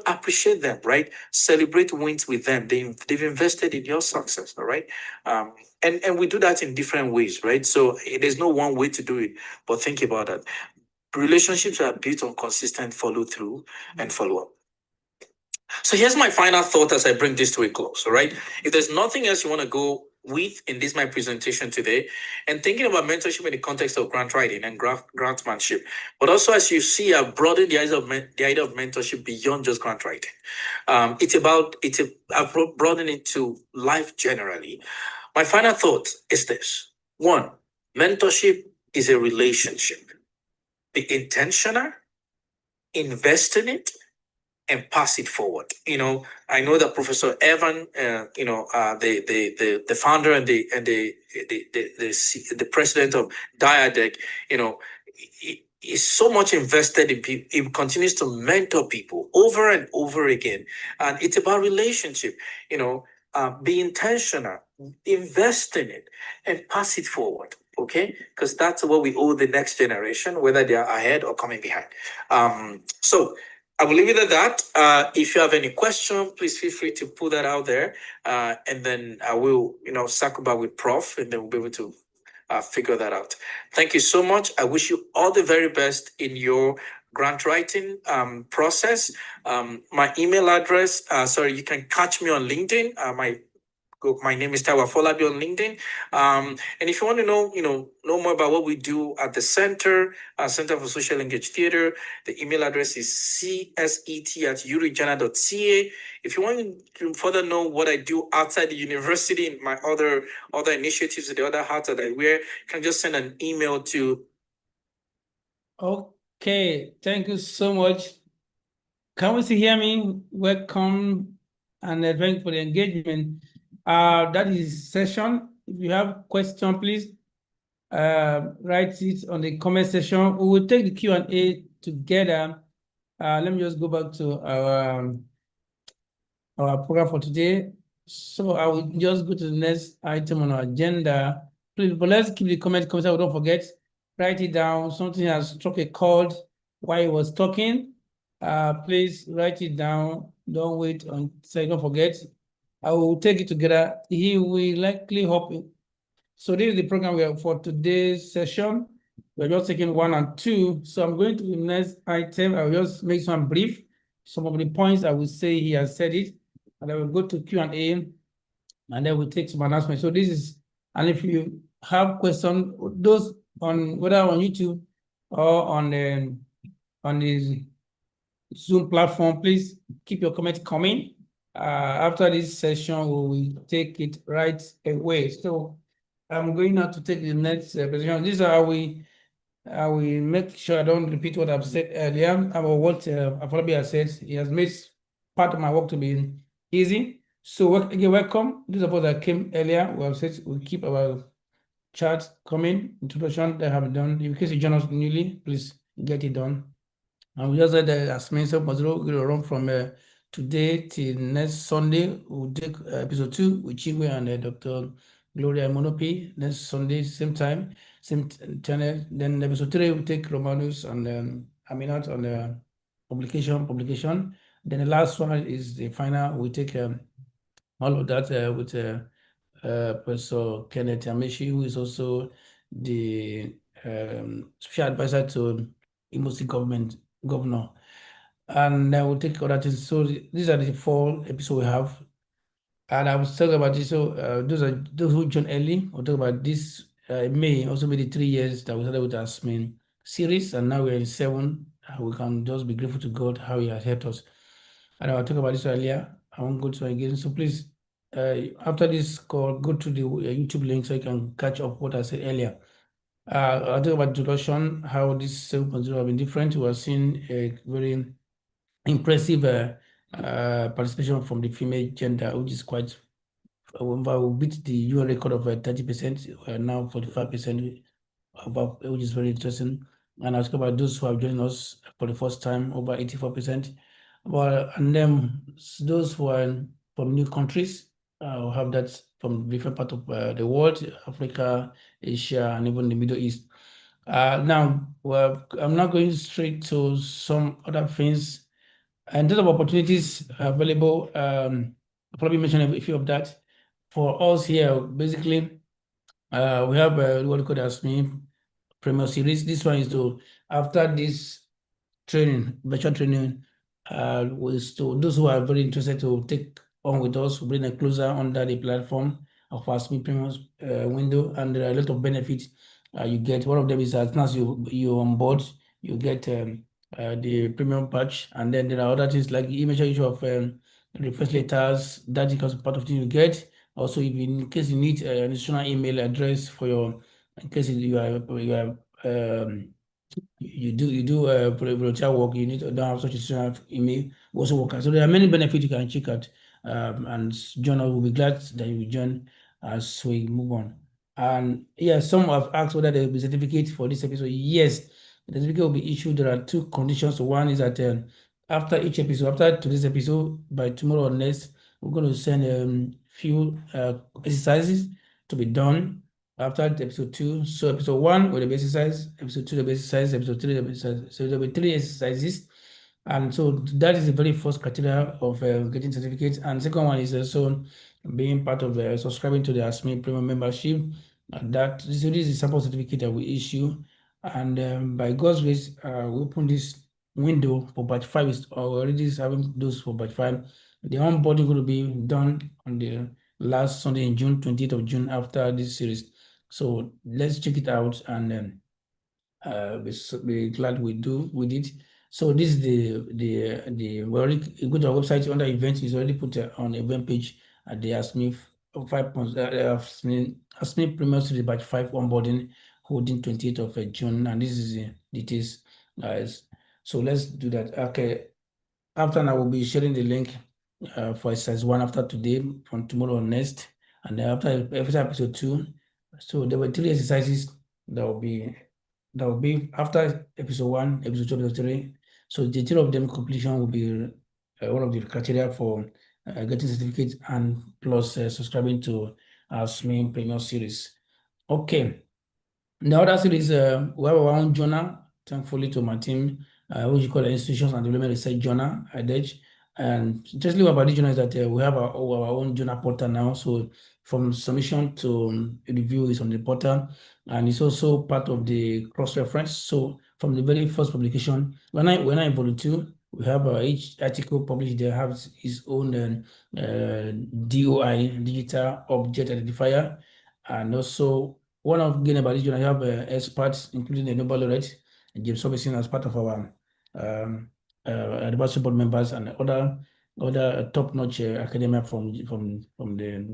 Appreciate them, right? Celebrate wins with them. They've invested in your success, all right? And we do that in different ways, right? So there's no one way to do it, but think about that. Relationships are built on consistent follow through and follow up. So here's my final thought as I bring this to a close, all right? If there's nothing else you want to go with in this my presentation today, and thinking about mentorship in the context of grant writing and grantmanship, but also as you see, I've broadened the idea of mentorship beyond just grant writing. I've broadened it to life generally. My final thought is this: 1, mentorship is a relationship. Be intentional, invest in it, and pass it forward. I know that Professor Evan, the founder and the president of DIaDeRC, is so much invested in people. He continues to mentor people over and over again, and it's about relationship. Be intentional, invest in it, and pass it forward. Okay, because that's what we owe the next generation, whether they are ahead or coming behind. So I will leave it at that. If you have any question, please feel free to put that out there. And then I will, circle back with Prof, and then we'll be able to figure that out. Thank you so much. I wish you all the very best in your grant writing process. My email address, you can catch me on LinkedIn. My name is Tawa Folabi on LinkedIn. And if you want to know more about what we do at the Center for Social Engaged Theater, the email address is cset@urijana.ca. If you want to further know what I do outside the university and my other initiatives, the other hats that I wear, you can just send an email to. Okay, thank you so much. Can we see hear me? Welcome and thank you for the engagement. That is session. If you have question, please write it on the comment section. We will take the Q&A together. Let me just go back to our program for today. So I will just go to the next item on our agenda. Please, but let's keep the comment so don't forget. Write it down. Something has struck a chord while he was talking. Please write it down. Don't wait until you don't forget. I will take it together. He will likely hop in. So this is the program we have for today's session. We're just taking 1 and 2. So I'm going to the next item. I'll just make some brief. Some of the points I will say he has said it, and I will go to Q&A, and then we'll take some announcements. So this is, and if you have questions, those on whether on YouTube or on the Zoom platform, please keep your comments coming. After this session, we will take it right away. So I'm going now to take the next presentation. This is how we make sure I don't repeat what I've said earlier about what Afolabi has said. He has made part of my work to be easy. So again, welcome. Those of us that came earlier, we have said we keep our chat coming, introduction that have done. In case you join us newly, please get it done. And we just said that ASMN 7.0 will run from today till next Sunday. We'll take episode 2 with Chiwe and Dr. Gloria Monopi next Sunday, same time, same channel. Then episode 3 we'll take Romanus and Aminat on the publication. Then the last one is the final. We take all of that with Professor Kenneth Amechi, who is also the special advisor to Imo State governor. And then we'll take other things. So these are the 4 episodes we have. And I was talking about this. So those who joined early. We'll talk about this. May also be the 3 years that we started with our main series, and now we're in 7. We can just be grateful to God how He has helped us. And I talked about this earlier. I won't go to it again. So please, after this call, go to the YouTube link so you can catch up what I said earlier. I'll talk about introduction, how this 7.0 have been different. We are seeing a very impressive participation from the female gender, which is quite, we beat the UN record of 30%, now 45% above, which is very interesting. And I'll talk about those who have joined us for the first time, over 84%. Well, and then those who are from new countries, who have that from different parts of the world, Africa, Asia, and even the Middle East. Now, well, I'm now going straight to some other things. In terms of opportunities available, I'll probably mention a few of that. For us here, basically, we have what we call the ASME Premier Series. This one is to, after this training, virtual training, was to those who are very interested to take on with us, bring them closer under the platform of ASME Premium window, and there are a lot of benefits you get. One of them is as soon as you on board, you get the premium patch, and then there are other things like image issue of request letters that becomes part of the thing you get. Also, if in case you need an additional email address for your, in case you are you do volunteer work, you need to don't have such a strong email, also work. So there are many benefits you can check out. And John, I will be glad that you will join as we move on. And yeah, some have asked whether there will be certificate for this episode. Yes, the certificate will be issued. There are 2 conditions. One is that after each episode, after today's episode, by tomorrow or next, we're going to send a few exercises to be done after episode 2. So episode 1 with the basic exercise, episode 2 the basic exercise, episode 3 the basic exercise. So there'll be 3 exercises. And so that is the very first criteria of getting certificates. And second one is also being part of subscribing to the ASME Premium membership. That this is a sample certificate that we issue. And by God's grace, we open this window for batch 5. Is already having those for batch 5. The onboarding going to be done on the last Sunday in June, 20th of June, after this series. So let's check it out and be glad we did. So this is the we already go to our website under events. It's already put on the event page at the ASME 5. ASME Premier Series Batch 5 onboarding holding 28th of June, and this is the details, guys. So let's do that. Okay. After I will be sharing the link for exercise 1 after today, from tomorrow or next, and then after episode 2. So there were 3 exercises that will be after episode 1, episode 2, episode 3. So the 3 of them completion will be one of the criteria for getting certificates and plus subscribing to our SME Premium Series. Okay. The other series, we have our own journal, thankfully to my team, which we call the Institutions and Development Research Journal, IDEJ. And just about this journal is that we have our own journal portal now. So from submission to review is on the portal, and it's also part of the cross-reference. So from the very first publication, when I volunteer, we have each article published there has its own DOI, digital object identifier, and also one of gain about this journal, I have experts, including the Nobel laureate James Robinson, as part of our advisory board members and other top-notch academia from the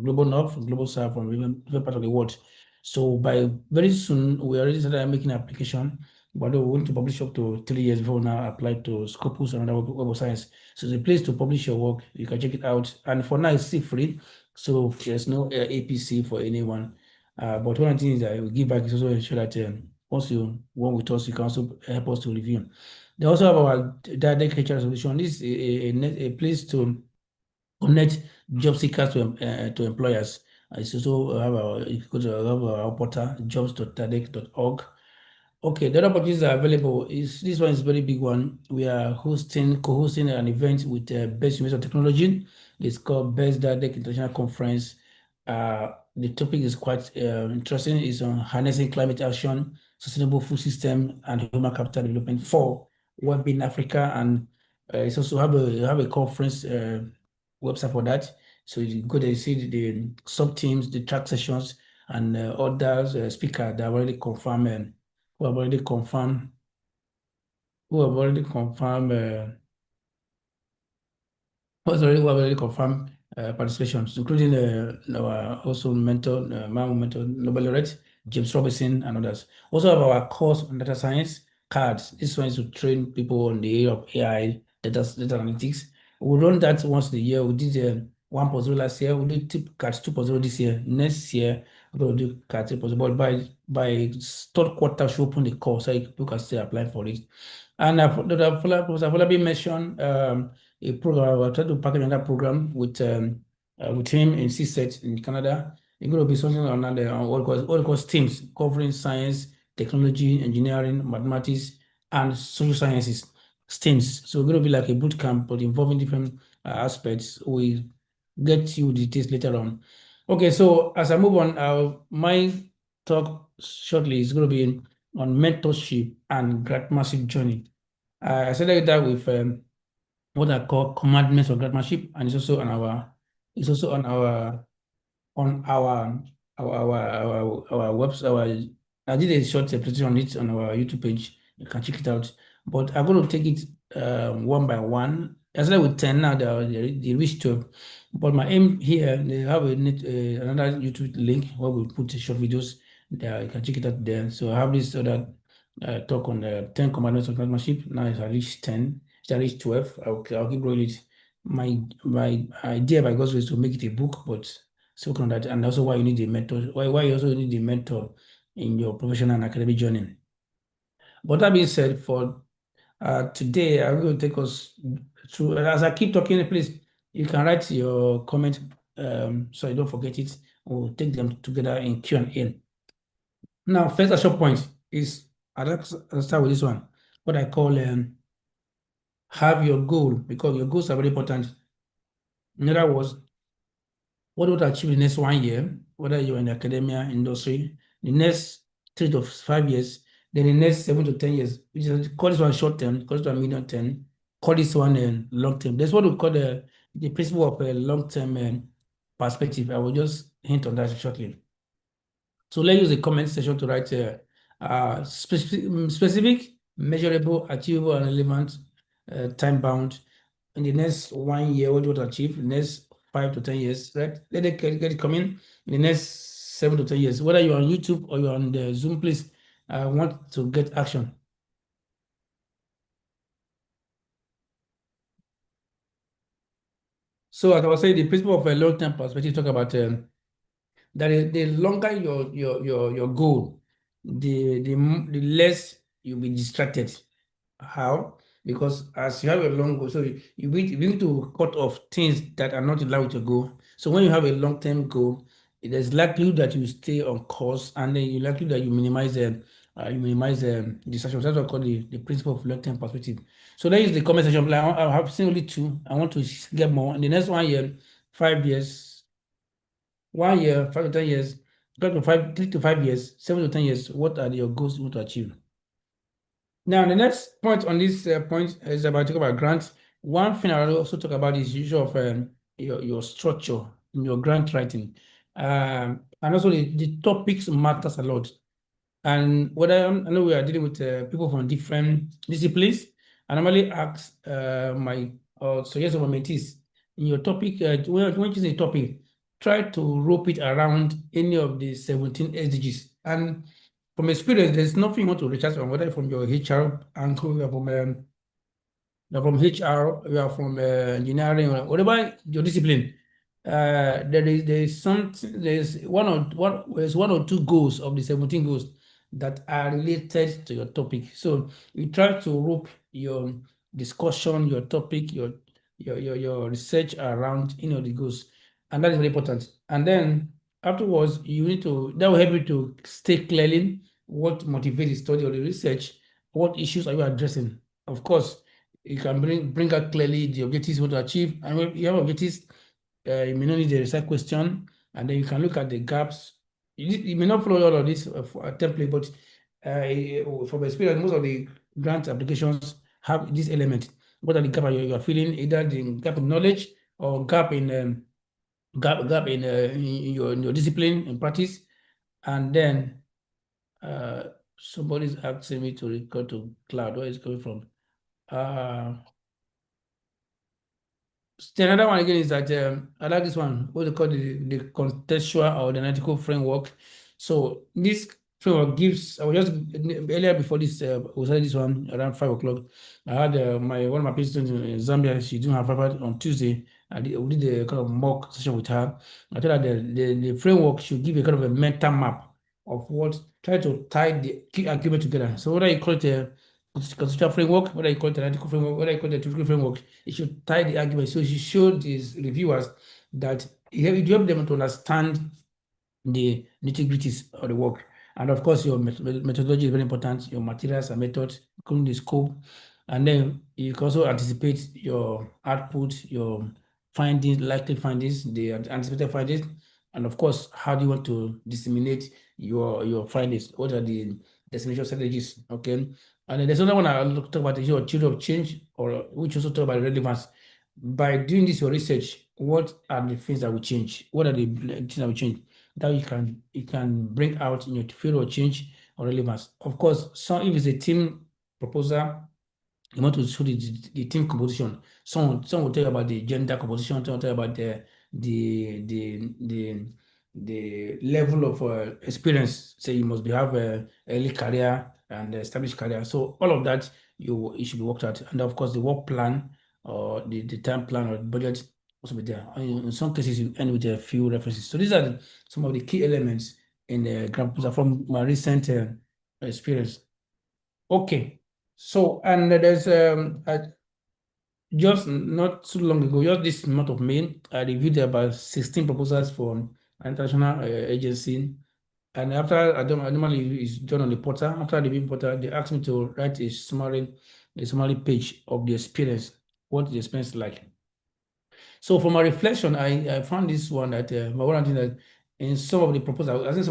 global north, global south, from different part of the world. So by very soon, we already started making application, but we want to publish up to 3 years before now apply to Scopus and other web of science. So it's a place to publish your work. You can check it out. And for now, it's still free. So there's no APC for anyone. But one of the things that we give back is also ensure that once you work with us, you can also help us to review. They also have our direct HR solution. This is a place to connect job seekers to employers. It's also have our, you could have our portal, jobs.tadec.org. Okay, the other opportunities that are available is this one is a very big one. We are co-hosting an event with Best University of Technology. It's called Best DIaDeRC International Conference. The topic is quite interesting. It's on harnessing climate action, sustainable food system, and human capital development for web in Africa. And it's also have a conference website for that. So you go there, you see the sub teams, the track sessions, and other speakers that are already confirmed. Who have already confirmed who have already confirmed participations, including our also mentor Nobel laureate James Robinson and others. Also have our course on data science cards. This one is to train people on the area of AI, data analytics. We run that once a year. We did 1.0 last year. We did cards 2.0 this year. Next year, we're going to do cards 3.0. But by third quarter, we should open the course so people can still apply for it. And Professor Folabi mentioned a program. I tried to package another program with him in CSET in Canada. It's going to be something on what it calls teams covering science, technology, engineering, mathematics, and social sciences. STEMs. So it's going to be like a boot camp, but involving different aspects. We get you the details later on. Okay, so as I move on, my talk shortly is going to be on mentorship and grantmanship journey. I started that with what I call commandments of grantmanship, and it's also on our website. I did a short presentation on it on our YouTube page. You can check it out. But I'm going to take it one by one. I started with 10 now. They reached 12. But my aim here, they have another YouTube link where we put short videos. There you can check it out there. So I have this other talk on the 10 commandments of grantmanship. Now it's at reached 10. It's at reached 12. I'll keep growing it. My idea by God's grace is to make it a book, but still on that, and also why you need a mentor, why you also need a mentor in your professional and academic journey. But that being said, for today, I'm going to take us through. As I keep talking, please, you can write your comment so I don't forget it. We'll take them together in Q&A. Now, first action point is, I'll start with this one, what I call have your goal, because your goals are very important. In other words, what would achieve in the next 1 year, whether you're in the academia, industry, the next 3 to 5 years, then the next 7 to 10 years, which is call this one short term, call this one medium term, call this one long term. That's what we call the principle of a long term perspective. I will just hint on that shortly. So let's use the comment section to write specific, measurable, achievable, and relevant, time bound. In the next 1 year, what you want to achieve? In the next 5 to 10 years, right? Let it get it coming in the next 7 to 10 years. Whether you're on YouTube or you're on the Zoom, please, I want to get action. So as I was saying, the principle of a long-term perspective talk about that the longer your goal, the less you'll be distracted. How? Because as you have a long goal, so you need to cut off things that are not in line with your goal. So when you have a long-term goal, there's likely that you stay on course, and then you likely that you minimize you minimize distractions. That's what I call the principle of long-term perspective. So that is the comment section plan. I have seen only two. I want to get more. In the next 1 year, 5 years, 1 year, 5 to 10 years, 3 to 5 years, 7 to 10 years, what are your goals you want to achieve? Now, the next point on this point is about talking about grants. One thing I will also talk about is issue of your structure in your grant writing. And also the topics matters a lot. And what I know we are dealing with people from different disciplines. I normally ask my suggest my mentees in your topic, when choosing a topic, try to rope it around any of the 17 SDGs. And from experience, there's nothing you want to research on, whether from your HR angle, you're from HR, you are from engineering, or whatever your discipline. There's one or two goals of the 17 goals that are related to your topic. So you try to rope your discussion, your topic, your research around the goals, and that is very important. And then afterwards, that will help you to state clearly what motivates the study or the research, what issues are you addressing. Of course, you can bring out clearly the objectives you want to achieve. And when you have objectives, you may not need the research question, and then you can look at the gaps. You may not follow all of this for a template, but from experience, most of the grant applications have this element. What are the gaps you are feeling? Either the gap in knowledge or gap in in your discipline and practice. And then somebody's asking me to record to cloud. Where is it coming from? The another one again is that I like this one, what they call the contextual or the analytical framework. So this framework gives, I was just earlier before this, we started this one around 5 o'clock. I had one of my patients in Zambia. She doing her paper on Tuesday. We did a kind of mock session with her. I told her the framework should give a kind of a mental map of what, try to tie the key argument together. So whether you call it a conceptual framework, whether you call it analytical framework, whether you call it a theoretical framework, it should tie the argument. So it should show these reviewers that it help them to understand the nitty-gritties of the work. And of course, your methodology is very important, your materials and methods, including the scope. And then you can also anticipate your output, your findings, likely findings, the anticipated findings, and of course, how do you want to disseminate your findings? What are the dissemination strategies? Okay. And then there's another one I'll talk about, the issue of theory of change, or which also talk about relevance. By doing this your research, what are the things that will change? What are the things that will change? That you can bring out in your theory of change or relevance. Of course, if it's a team proposal, you want to show the team composition. Some will tell you about the gender composition, some will tell you about the level of experience. Say you must have a early career and established career. So all of that it should be worked out. And of course, the work plan or the time plan or the budget also be there. In some cases, you end with a few references. So these are some of the key elements in the grant proposal from my recent experience. Okay. So, and there's just not too long ago, just this month of May, I reviewed about 16 proposals from an international agency. And after I normally it's done on the portal. After the review portal, they asked me to write a summary page of the experience, what the experience like. So for my reflection, I found this one that one thing that in some of the proposals, I think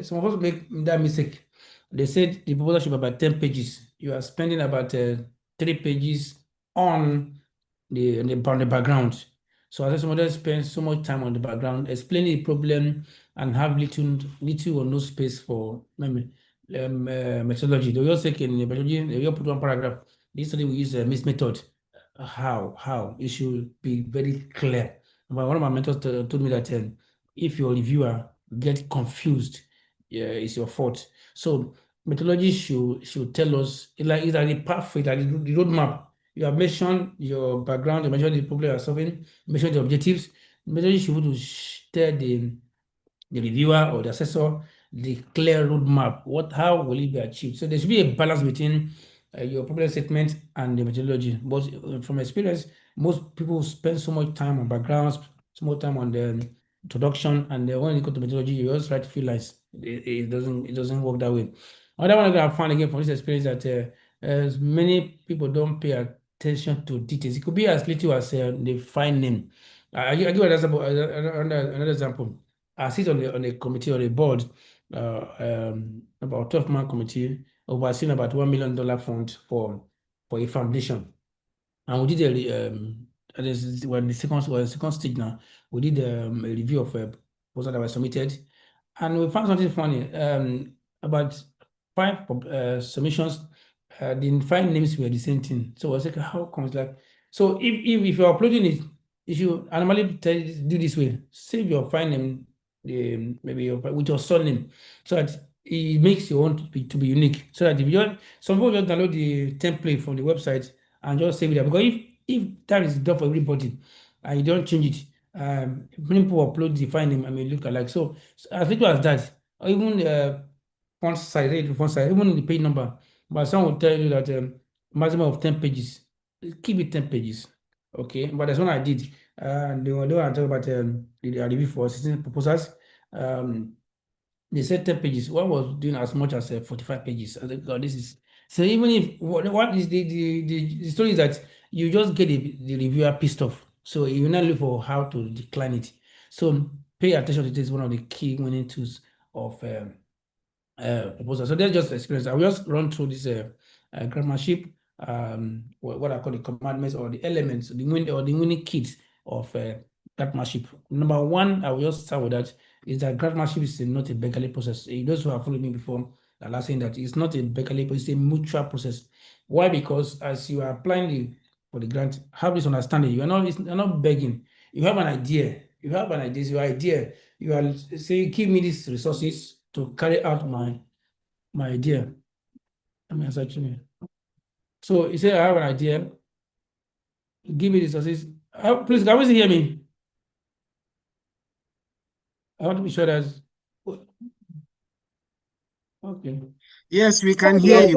some of us make that mistake. They said the proposal should be about 10 pages. You are spending about 3 pages on the background. So I think some of them spend so much time on the background, explaining the problem, and have little or no space for methodology. They will say in the methodology, they will put one paragraph. This study we use a MIS method. How it should be very clear. One of my mentors told me that if your reviewer get confused, yeah, it's your fault. So methodology should tell us it's like the pathway, like the roadmap. You have mentioned your background, you mentioned the problem you're solving, you mentioned the objectives. Methodology should be able to tell the reviewer or the assessor the clear roadmap. How will it be achieved? So there should be a balance between your problem statement and the methodology. But from experience, most people spend so much time on backgrounds, so much time on the introduction, and then when you go to methodology, you just write few lines. It doesn't work that way. Another one I found again from this experience that as many people don't pay attention to details. It could be as little as the file name. I give another example. Another example. I sit on a committee or a board, about 12-man committee, overseeing about $1 million fund for a foundation. And we did we're in the second stage now. We did a review of proposals that were submitted, and we found something funny. About 5 submissions, the 5 names were the same thing. So I was like, how comes like? So if you're uploading it, you should normally do this way: save your file name, maybe with your surname, so that it makes your own to be unique. So that if you some people just download the template from the website and just save it there. Because if that is done for everybody and you don't change it, many people upload the file name and may look alike. So as little as that, or even font size, even the page number, but some will tell you that maximum of 10 pages. Keep it 10 pages. Okay, but that's what I did. They were talking about the review for assistant proposals. They said 10 pages. One was doing as much as 45 pages. I think, God, this is so. Even if what is the story is that you just get the reviewer pissed off, so you now look for how to decline it. So pay attention to this. One of the key winning tools of proposal. So that's just experience. I will just run through this grammarship, what I call the commandments or the elements, the winning kits of grammarship. Number one, I will just start with that, is that grammarship is not a beggarly process. Those who have followed me before are last saying that it's not a beggarly process, it's a mutual process. Why? Because as you are applying for the grant, have this understanding. You're not begging. You have an idea. You have an idea. It's your idea. You are saying, give me these resources to carry out my idea. I mean, actually. So you say, I have an idea. Give me the resources. Please, can you hear me? I want to be sure that. Okay. Yes, we can hear you.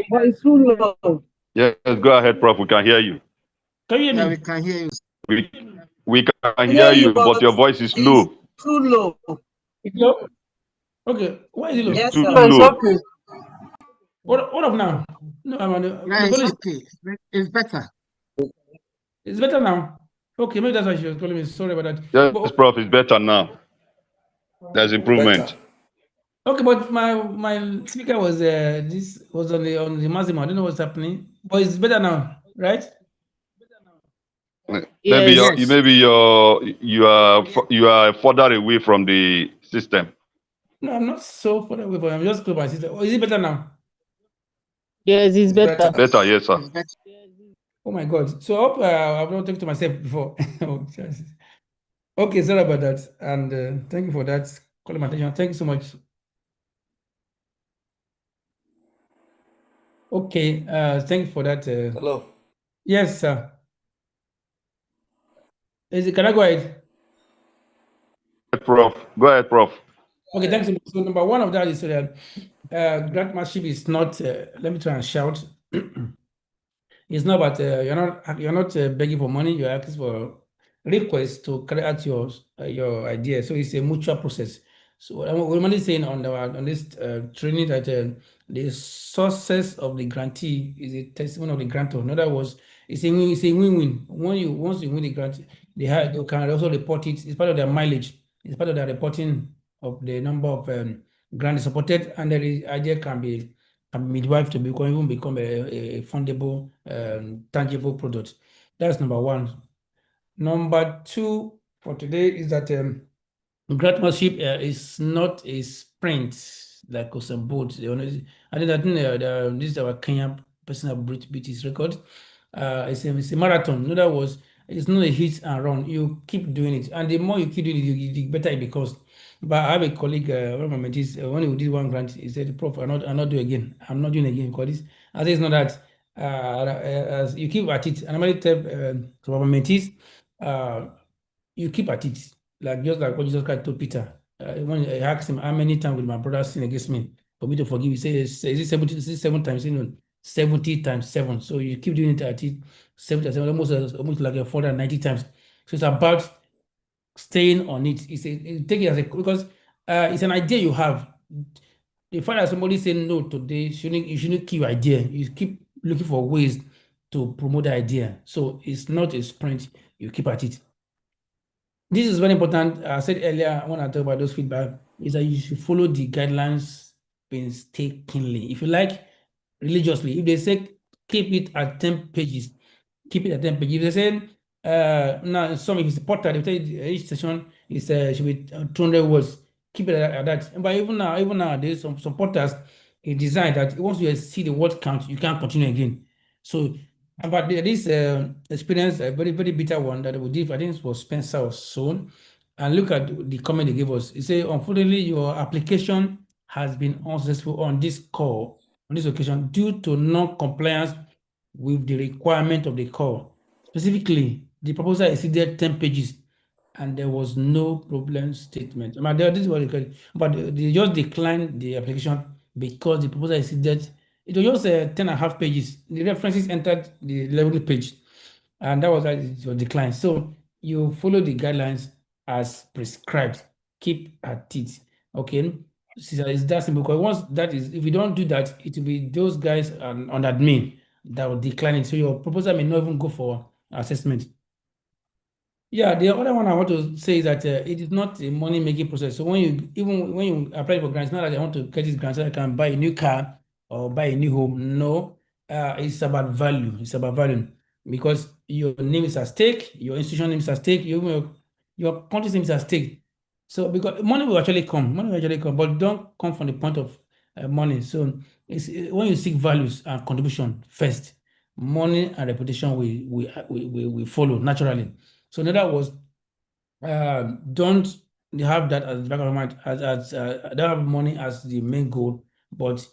But it's too low. Yes, go ahead, Prof. We can hear you. Can you hear Yeah, me? we can hear you. We can hear you, but your voice is low. Too low. It's low? Okay. Why is it low? Yes, Too sir. low. It's okay. What of now? No, I'm on the Yeah, phone it's is, okay. It's better. it's better now. Okay, maybe that's why she was calling me. Sorry about that. Yes, But, Prof. It's better now. There's improvement. okay, but my speaker was this was on the maximum. I don't know what's happening, but it's better now, right? Maybe Yes. you are further away from the system. No, I'm not so far away, but I'm just close my sister. Oh, is it better now? Yes, it's better. Better, yes, sir. It's better. Oh my God. So I hope I've not talked to myself before. Oh, Jesus. Okay, sorry about that. And thank you for that. Calling my attention. Thank you so much. Okay, thank you for that. Hello. Yes, sir. Can I go ahead? Prof. Go ahead, Prof. Okay, thanks so much. So number one of that is grantmanship is not, let me try and shout. It's not about you're not begging for money. You're asking for requests to carry out your idea. So it's a mutual process. So we're only saying on this training that the success of the grantee is a testimony of the grantor. In other words, it's a win-win. Once you win the grant, they can also report it. It's part of their mileage. It's part of their reporting of the number of grants supported, and the idea can be midwife to even become a fundable, tangible product. That's number one. Number two for today is that grantorship is not a sprint like Usain Bolt. I think this is our Kenyan person that beat his record. It's a marathon. In other words, it's not a hit and run. You keep doing it, and the more you keep doing it, the better it becomes. But I have a colleague, one of my mentees, when he did one grant, he said, Prof, I'm not doing again. I'm not doing again because this. I say it's not that. As you keep at it, and I might tell to our mentees, you keep at it. Just like what Jesus Christ told Peter. When I asked him, how many times will my brother sin against me for me to forgive? He says, is it 70, is it 7 times? 70 times 7. So you keep doing it at it, 70 times 7, almost like 490 times. So it's about staying on it. Take it as because it's an idea you have. the fact that somebody say no today, you shouldn't keep your idea. You keep looking for ways to promote the idea. So it's not a sprint, you keep at it. This is very important. I said earlier when I talked about those feedback, is that you should follow the guidelines painstakingly. If you like, religiously. If they say keep it at 10 pages, keep it at 10 pages. If they say now some, if it's a portal, they tell you each session is should be 200 words. Keep it at that. But even now, there's some portals is designed that once you see the word count, you can't continue again. So but this experience, a very, very bitter one that we did, I think it was Spencer or so. And look at the comment they gave us. He said, unfortunately, your application has been unsuccessful on this call, on this occasion, due to non-compliance with the requirement of the call. Specifically, the proposal exceeded 10 pages and there was no problem statement. This is what they call it, but they just declined the application because the proposal exceeded. It was just 10 and a half pages. The references entered the level page, and that was why it was declined. So you follow the guidelines as prescribed. Keep at it. Okay. It's that simple. Because once that is, if you don't do that, it will be those guys on admin that will decline it. So your proposal may not even go for assessment. Yeah, the other one I want to say is that it is not a money-making process. So even when you apply for grants, not that I want to get this grant so I can buy a new car or buy a new home. No, it's about value. It's about value because your name is at stake, your institution name is at stake, your country's name is at stake. So because money will actually come, but don't come from the point of money. So it's when you seek values and contribution first, money and reputation will follow naturally. So in other words, don't have that as the back of your mind don't have money as the main goal, but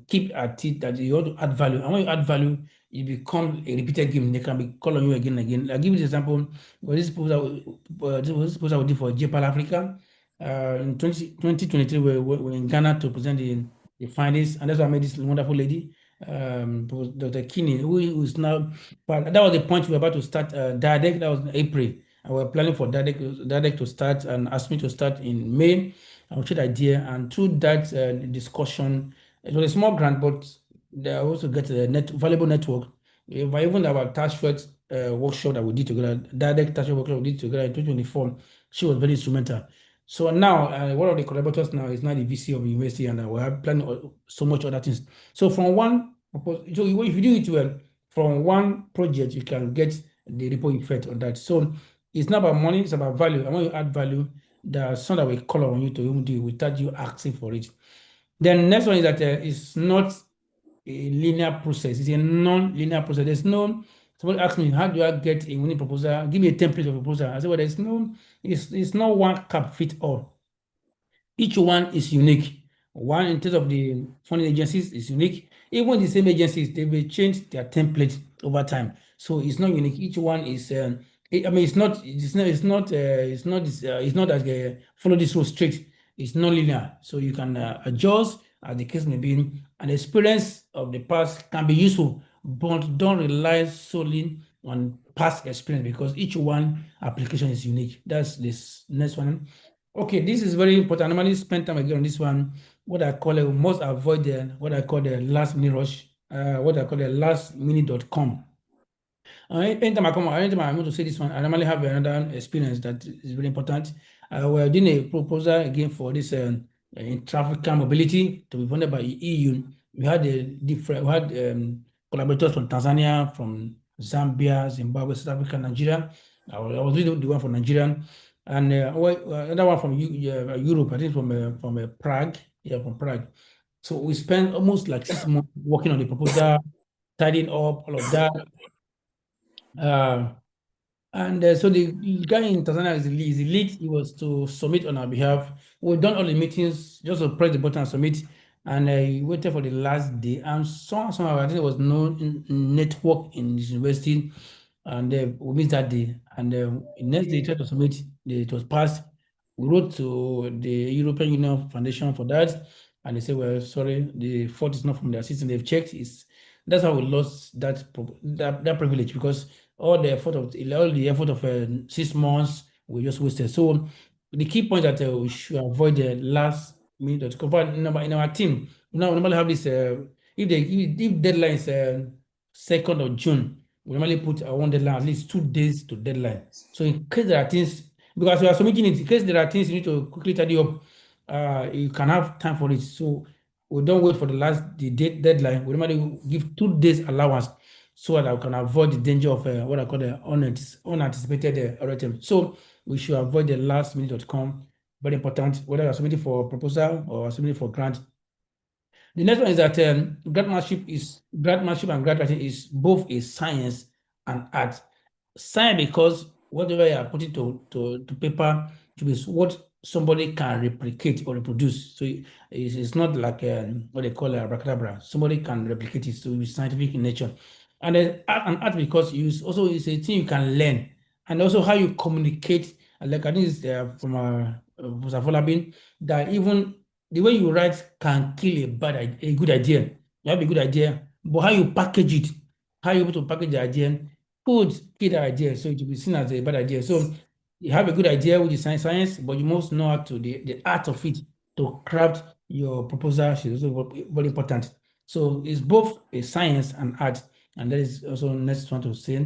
keep at it that you want to add value. And when you add value, you become a repeated game. They can be called on you again and again. I'll give you an example. This proposal we did for JPAL Africa in 2023, we're in Ghana to present the findings, and that's why I made this wonderful lady, Dr. Kinney, who is now, but that was the point we were about to start DIaDeRC. That was in April. And we're planning for DIaDeRC to start and asked me to start in May. I will share the idea. And through that discussion, it was a small grant, but they also get a valuable network. Even our task force workshop that we did together, DIaDeRC task force workshop we did together in 2024, she was very instrumental. So now, one of the collaborators now is now the VC of the university, and we have planning so much other things. So from one, so if you do it well, from one project, you can get the ripple effect on that. So it's not about money, it's about value. And when you add value, there's some that will call on you to even do it without you asking for it. Then next one is that it's not a linear process. It's a non-linear process. There's no, somebody asked me, how do I get a winning proposal? Give me a template of a proposal. I said, well, it's not one cap fit all. Each one is unique. One, in terms of the funding agencies, is unique. Even the same agencies, they will change their template over time. So it's not unique. Each one is, it's not that follow this rule strict. It's non-linear. So you can adjust as the case may be. And experience of the past can be useful, but don't rely solely on past experience because each one application is unique. That's this next one. Okay, this is very important. I normally spend time again on this one. What I call must avoid what I call the last minute rush, what I call the last minute.com. Anytime I want to say this one, I normally have another experience that is very important. We're doing a proposal again for this in traffic mobility to be funded by EU. We had collaborators from Tanzania, from Zambia, Zimbabwe, South Africa, Nigeria. I was doing the one from Nigeria, and another one from Europe. I think from Prague. Yeah, from Prague. So we spent almost like 6 months working on the proposal, tidying up all of that. So the guy in Tanzania is the lead. He was to submit on our behalf. We've done all the meetings, just to press the button and submit. And he waited for the last day. And somehow I think there was no network in his university. And we missed that day. And the next day he tried to submit. It was passed. We wrote to the European Union Foundation for that. And they said, well, sorry, the fault is not from their system. They've checked. That's how we lost that privilege, because all the effort of 6 months we just wasted. So the key point that we should avoid the last minute.com. But in our team, now we normally have this, if deadline is 2nd of June, we normally put one deadline, at least 2 days to deadline. So in case there are things, because we are submitting it, in case there are things you need to quickly tidy up, you can have time for it. So we don't wait for the date deadline. We normally give 2 days allowance so that we can avoid the danger of what I call the unanticipated item. So we should avoid the last minute.com. Very important, whether you're submitting for proposal or submitting for grant. The next one is that grantmanship and grant writing is both a science and art. Science because whatever you are putting to paper to be what somebody can replicate or reproduce. So it's not like what they call a abracadabra. Somebody can replicate it, so it's scientific in nature. And then art because it's a thing you can learn, and also how you communicate. Like I think it's from Professor Folabin, that even the way you write can kill a good idea. You have a good idea, but how you package it, how you able to package the idea, could kill the idea, so it will be seen as a bad idea. So you have a good idea, which is science, but you must know how to the art of it to craft your proposal. Is also very important. So it's both a science and art, and that is also next one to say.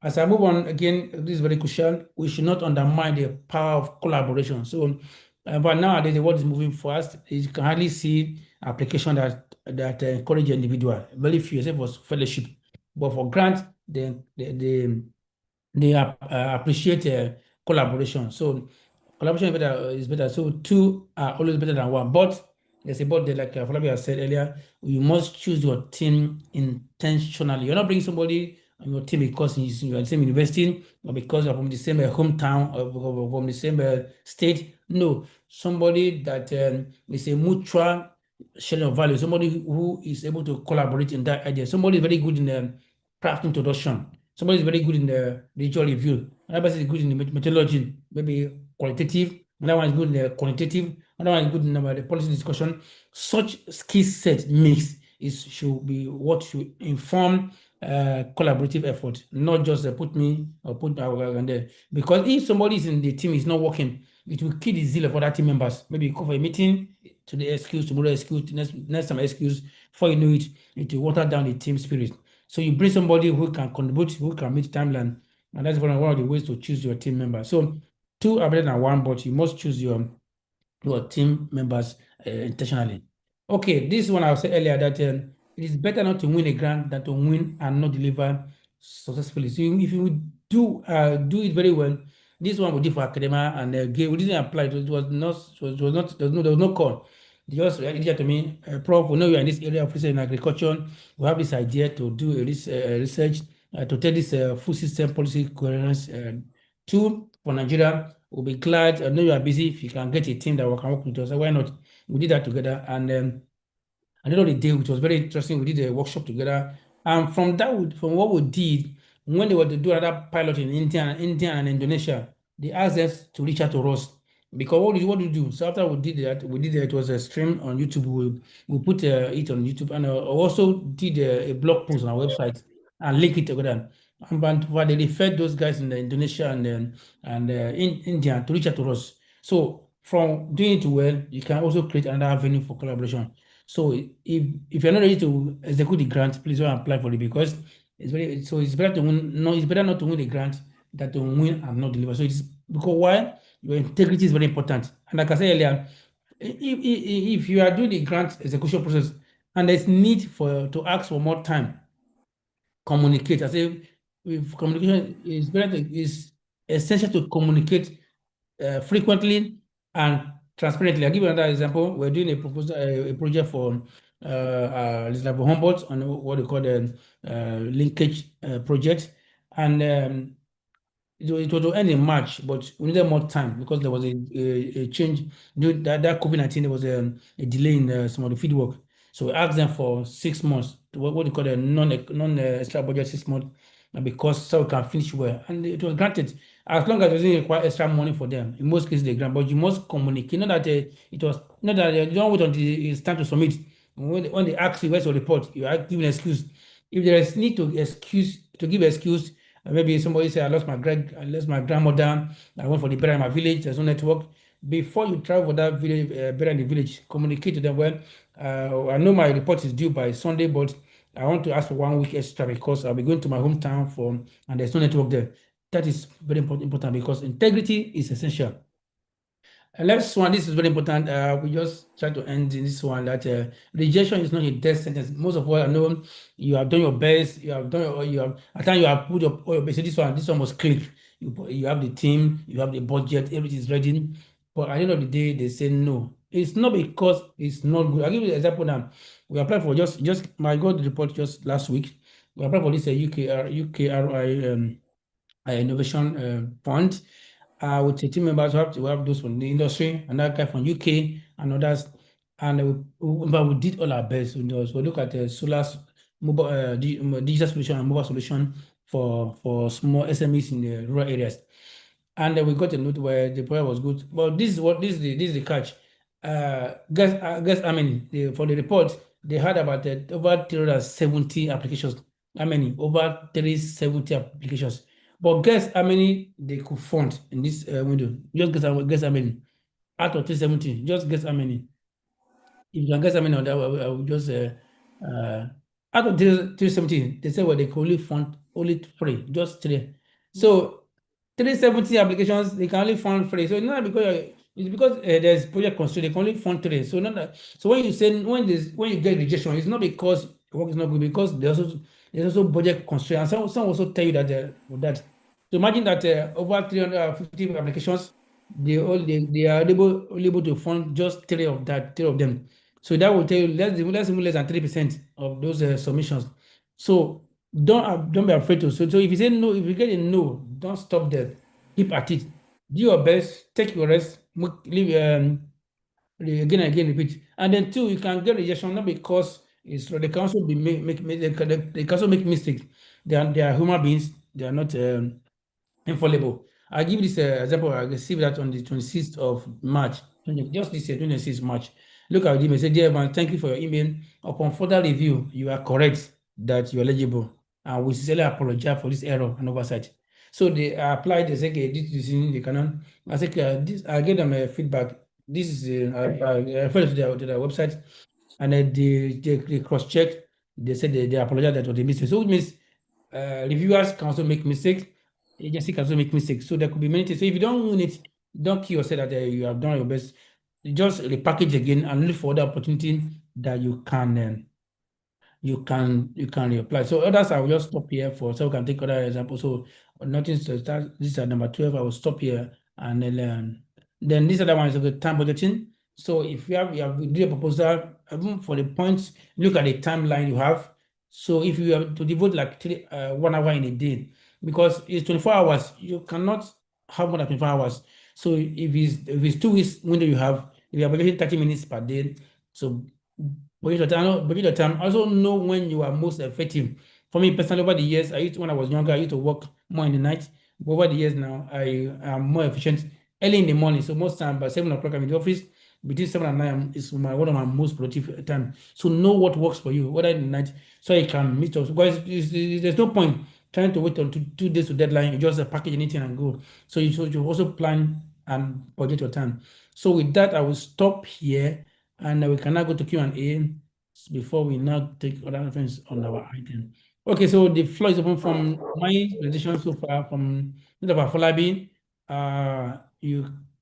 As I move on, again, this is very crucial. We should not undermine the power of collaboration. So, but nowadays the world is moving fast. You can hardly see application that encourage individual. Very few, except for fellowship. But for grant, they appreciate collaboration. So collaboration is better. So 2 are always better than 1. But there's a but there, like Flavia said earlier, you must choose your team intentionally. You're not bringing somebody on your team because you're in the same university or because you're from the same hometown or from the same state. No, somebody that is a mutual sharing of value, somebody who is able to collaborate in that idea. Somebody is very good in craft introduction. Somebody is very good in the visual review. Another person is good in the methodology, maybe qualitative. Another one is good in the quantitative. Another one is good in the policy discussion. Such skill set mix should be what should inform collaborative effort, not just put me or put and there. Because if somebody is in the team is not working, it will kill the zeal of other team members. Maybe you call for a meeting, today excuse, tomorrow excuse, next time excuse. Before you know it will water down the team spirit. So you bring somebody who can contribute, who can meet timeline, and that's one of the ways to choose your team member. So 2 are better than 1, but you must choose your team members intentionally. Okay, this one I said earlier that it is better not to win a grant than to win and not deliver successfully. So if you do it very well, this one we did for academia and we didn't apply. It was not there was no call. They just reached to me, Prof, we know you are in this area of research in agriculture. We have this idea to do a research to take this food system policy coherence tool for Nigeria. We'll be glad. I know you are busy. If you can get a team that can work with us, why not? We did that together, and at the end of the day, which was very interesting, we did a workshop together. And from what we did, when they were to do another pilot in India and Indonesia, they asked us to reach out to us. Because what do you do? So after we did that, it was a stream on YouTube. We put it on YouTube, and also did a blog post on our website and link it together. And they referred those guys in Indonesia and in India to reach out to us. So from doing it well, you can also create another avenue for collaboration. So if you're not ready to execute the grant, please don't apply for it because it's better to win. No, it's better not to win the grant than to win and not deliver. So it's because why? Your integrity is very important. And like I said earlier, if you are doing the grant execution process and there's need to ask for more time, communicate. I say if communication is essential to communicate frequently and transparently. I'll give you another example. We're doing a proposal, a project for Humboldt on what we call the linkage project, and it was to end in March, but we needed more time because there was a change. That COVID-19, there was a delay in some of the field work. So we asked them for 6 months, what they call a non-extra budget 6 months, because so we can finish well. And it was granted as long as it doesn't require extra money for them. In most cases, they grant, but you must communicate. Not that it was not that you don't wait until it's time to submit. When they ask you where's your report, you are giving an excuse. If there is need to give excuse, maybe somebody say I lost my grandmother, I went for the burial in my village, there's no network. before you travel that village, better in the village, communicate to them. Well, I know my report is due by Sunday, but I want to ask for 1 week extra because I'll be going to my hometown and there's no network there. That is very important because integrity is essential. And last one, this is very important. We just try to end in this one that rejection is not a death sentence. Most of all, I know you have done your best. You have done. You have. At times you have put your all your best. So this one must click. You have the team. You have the budget. Everything is ready. But at the end of the day, they say no. It's not because it's not good. I'll give you an example now. We applied for just my got the report just last week. We applied for this UKRI innovation fund with the team members. We have those from the industry, another guy from UK, and others. And we did all our best. We look at the mobile digital solution and mobile solution for small SMEs in the rural areas. And we got a note where the prayer was good. But this is the catch. For the report, they had about over 370 applications. How many? Over 370 applications. But guess how many they could fund in this window? Just guess how many? Out of 370, just guess how many? If you can guess how many on that, I will just out of 370, they said well they could only fund only 3, just 3. So 370 applications, they can only fund 3. So not because it's because there's project constraint, they can only fund 3. So so when you get rejection, it's not because the work is not good, because there's also budget constraint. And some also tell you that so imagine that over 350 applications, they are able to fund just 3 of them. So that will tell you less than 3% of those submissions. So don't be afraid to. So if you say no, if you get a no, don't stop there. Keep at it. Do your best. Take your rest. Again and again, repeat. And then 2, you can get rejection not because they can also they can also make mistakes. They are human beings. They are not infallible. I'll give this example. I received that on the 26th of March, just this year, 26th March. Look at the email. Say, dear man, thank you for your email. Upon further review, you are correct that you are eligible. And we sincerely apologize for this error and oversight. So they applied, they say, okay, this is in the canon. I said, I gave them a feedback. This is, I referred to their website, and they cross-checked. They said they apologize that was a mistake. So it means reviewers can also make mistakes. Agency can also make mistakes. So there could be many things. So if you don't win it, don't kill yourself that you have done your best. Just repackage again and look for other opportunity that you can reapply. So others, I will just stop here so we can take other examples. So nothing to start. This is number 12. I will stop here, and then this other one is the time budgeting. So if you have do a proposal, even for the points, look at the timeline you have. So if you have to devote like 1 hour in a day, because it's 24 hours, you cannot have more than 24 hours. So if it's 2 weeks window you have, if you are budgeting 30 minutes per day, so budget your time. Also know when you are most effective. For me personally, over the years, when I was younger, I used to work more in the night. But over the years now, I am more efficient early in the morning. So most time by 7 o'clock I'm in the office. Between 7 and 9 is one of my most productive time. So know what works for you, whether in the night, so you can meet us. Because there's no point trying to wait until 2 days to deadline. You just package anything and go. So you also plan and budget your time. So with that, I will stop here, and we can now go to Q&A before we now take other reference on our item. Okay, so the floor is open from my presentation so far from Mr. Falabi.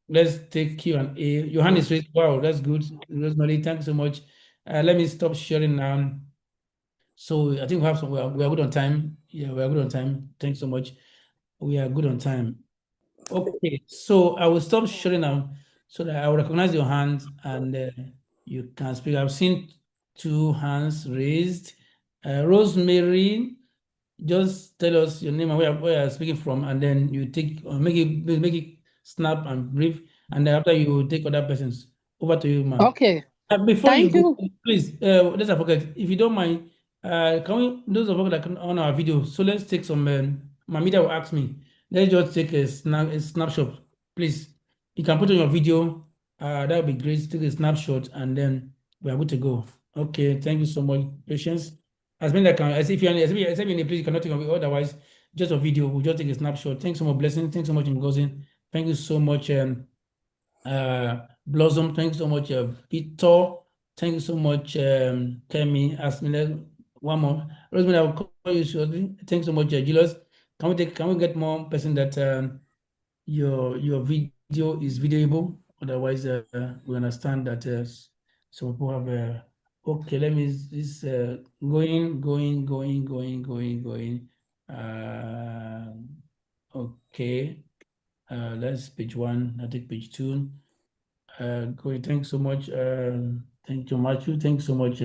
Let's take Q&A. Your hand is raised. Wow, that's good. Rosemary, thank you so much. Let me stop sharing now. So I think we have some. We are good on time. Yeah, we are good on time. Thanks so much. We are good on time. Okay, so I will stop sharing now so that I will recognize your hands and you can speak. I've seen 2 hands raised. Rosemary, just tell us your name and where you're speaking from, and then you make it snap and brief, and then after you take other persons. Over to you, ma'am. Okay. Before you Thank go, you. please, let's not forget, if you don't mind, can we, those of us that can on our video, so let's take some, my media will ask me, let's just take a snapshot, please. You can put on your video, that would be great. Take a snapshot, and then we are good to go. Okay, thank you so much, patience. As many that can, as if you're in a place you cannot take a video, otherwise, just a video, we'll just take a snapshot. Thanks so much, Blessing. Thanks so much, Ngozi. Thank you so much, Blossom, thank you so much, Victor. Thank you so much, Kemi. Asmina, one more. Rosemary, I will call you shortly. Thank you so much, Julius. Can we get more person that your video is videoable? Otherwise, we understand that some people have okay, let me this going. Okay. That's page 1. I take page 2. Great. Thanks so much. Thank you, Matthew. Thanks so much,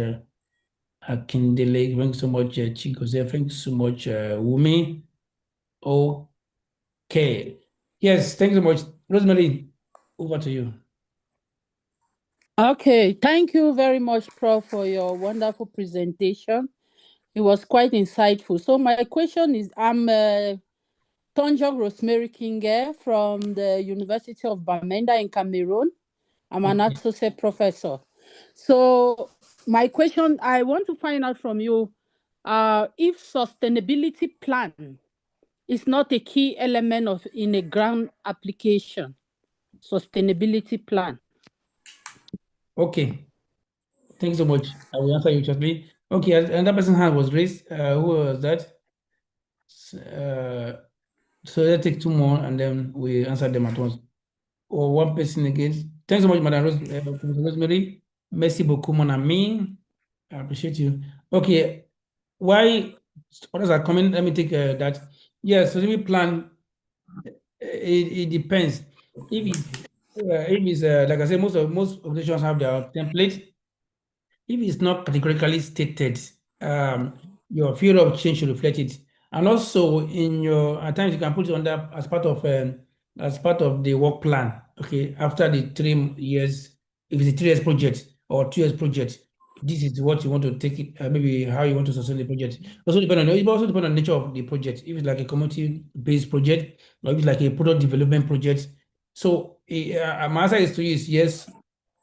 Akindele. Thanks so much, Chigoze. Thanks so much, Wumi. Okay. Yes, thanks so much. Rosemary, over to you. Okay, thank you very much, Prof, for your wonderful presentation. It was quite insightful. So my question is, I'm Tonjong Rosemary Kinge from the University of Bamenda in Cameroon. I'm an associate professor. So my question, I want to find out from you, if sustainability plan is not a key element in a grant application, sustainability plan. Okay. Thanks so much. I will answer you shortly. Okay, another person's hand was raised. Who was that? So let's take 2 more and then we answer them at once. Or one person again. Thanks so much, Madam Rosemary. Merci beaucoup, mon ami. I appreciate you. Okay, why others are coming? Let me take that. Yes, so let me plan. It depends. If it's like I said, most organizations have their template. If it's not categorically stated, your fear of change should reflect it. And also in your, at times you can put it under as part of the work plan. Okay, after the 3 years, if it's a 3 years project or 2 years project, this is what you want to take it, maybe how you want to sustain the project. It also depend on the nature of the project. If it's like a community-based project, or if it's like a product development project. So my answer is to you is yes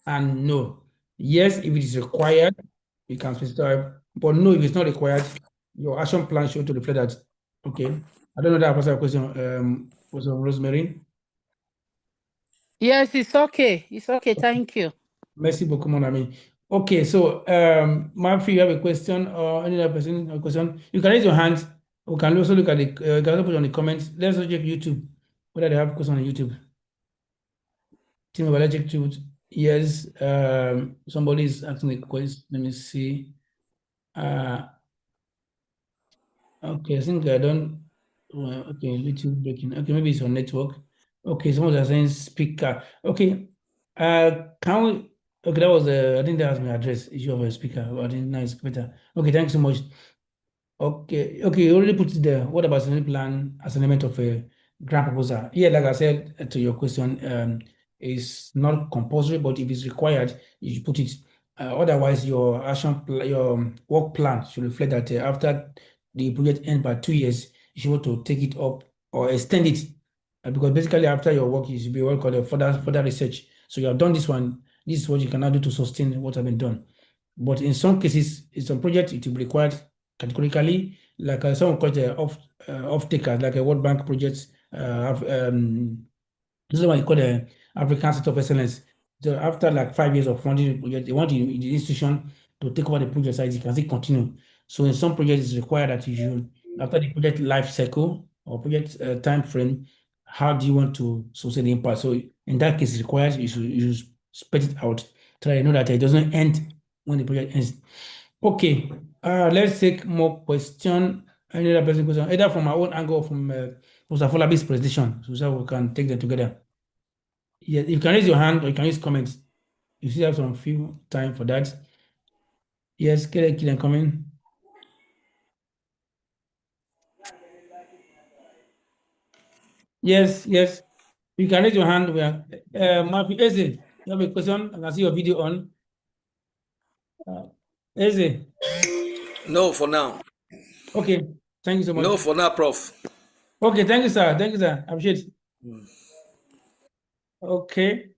and no. Yes, if it is required, you can specify, but no, if it's not required, your action plan should to reflect that. Okay. I don't know that was a question, was Rosemary. Yes, it's okay. It's okay. Thank you. Merci beaucoup, mon ami. Okay, so Matthew, you have a question or any other person a question? You can raise your hand. We can also look at the you can also put on the comments. Let's check YouTube whether they have question on YouTube. Team of Allergic to yes, somebody is asking a question. Let me see. Okay, I think I don't. Okay, little breaking. Okay, maybe it's on network. Okay, someone is saying speaker. Okay, can we? Okay, that was I think that was my address issue of a speaker. I think now it's better. Okay, thanks so much. Okay, you already put it there. What about the plan as an element of a grant proposal? Yeah, like I said to your question, it's not compulsory, but if it's required, you should put it. Otherwise, your your work plan should reflect that after the project ends by 2 years, you should want to take it up or extend it. Because basically, after your work, you should be what called a further research. So you have done this one. This is what you can now do to sustain what has been done. But in some cases, in some projects, it will be required categorically, like some call it off takers, like a World Bank projects. This is what you call the African Center of Excellence. So after like 5 years of funding the project, they want the institution to take over the project size. You can still continue. So in some projects, it's required that you should, after the project life cycle or project time frame, how do you want to sustain the impact? So in that case, it's required. You should spread it out. Try to know that it doesn't end when the project ends. Okay, let's take more question. Any other person question, either from our own angle or from Professor Folabi's presentation, so we can take them together. Yeah, you can raise your hand or you can use comments. You still have some few time for that. Yes, Kill coming. Yes. You can raise your hand. We are Mafi Eze, you have a question? I can see your video on. Eze. No, for now. Okay, thank you so much. No, for now, Prof. Okay, thank you, sir. I appreciate it. Okay.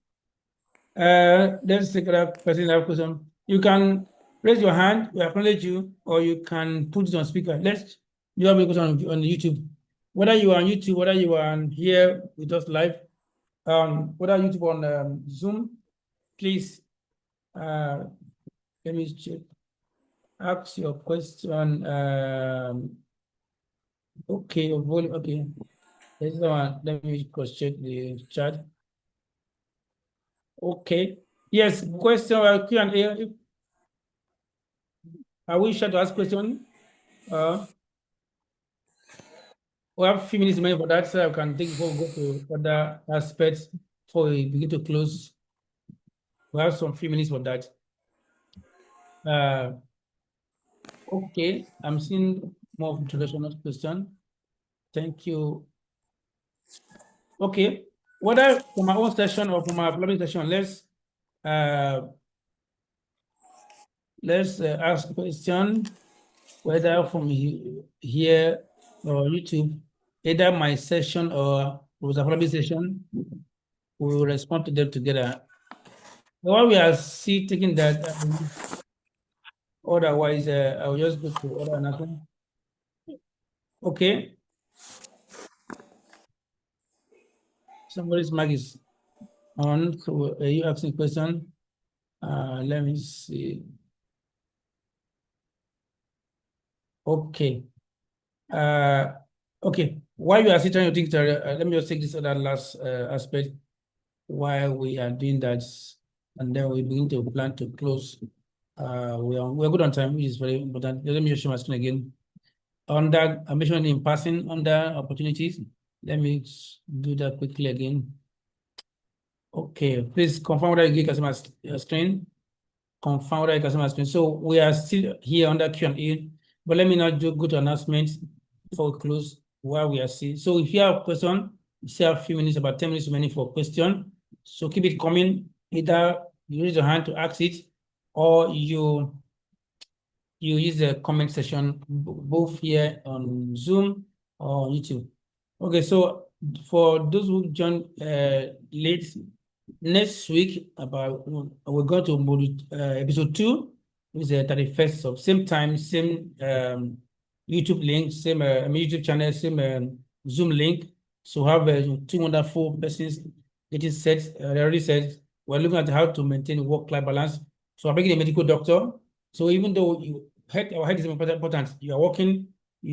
Let's take another person have question. You can raise your hand, we acknowledge you, or you can put it on speaker. You have a question on YouTube. Whether you are on YouTube, whether you are here with us live, whether YouTube on Zoom, please let me check. Ask your question. Okay, okay. This is the one. Let me cross check the chat. Okay. Yes, question Q&A. I wish to ask question. We have a few minutes remaining for that, so I can take before we go to other aspects before we begin to close. We have some few minutes for that. Okay, I'm seeing more of traditional question. Thank you. Okay, whether from my own session or from our public session, let's ask question, whether from here or YouTube, either my session or was a public session, we will respond to them together. While we are taking that, otherwise, I will just go to other announcement. Okay. Somebody's mic is on. So are you asking a question? Let me see. Okay. Okay. While you are still trying to think, let me just take this other last aspect while we are doing that, and then we begin to plan to close. We're good on time, which is very important. Let me just show my screen again. On that, I mentioned in passing under opportunities. Let me do that quickly again. Okay, please confirm whether you get customer screen. Confirm whether you customer screen. So we are still here under Q&A, but let me now go to announcements before we close while we are seeing. So if you have a question, you still have a few minutes, about 10 minutes remaining for question. So keep it coming. Either you raise your hand to ask it, or you use the comment section both here on Zoom or YouTube. Okay, so for those who joined late, next week we're going to episode 2, which is the 31st of same time, same YouTube link, same YouTube channel, same Zoom link. So have 2 wonderful persons getting set. They already said we're looking at how to maintain work-life balance. So I'm making a medical doctor. So even though our head is important, you are working,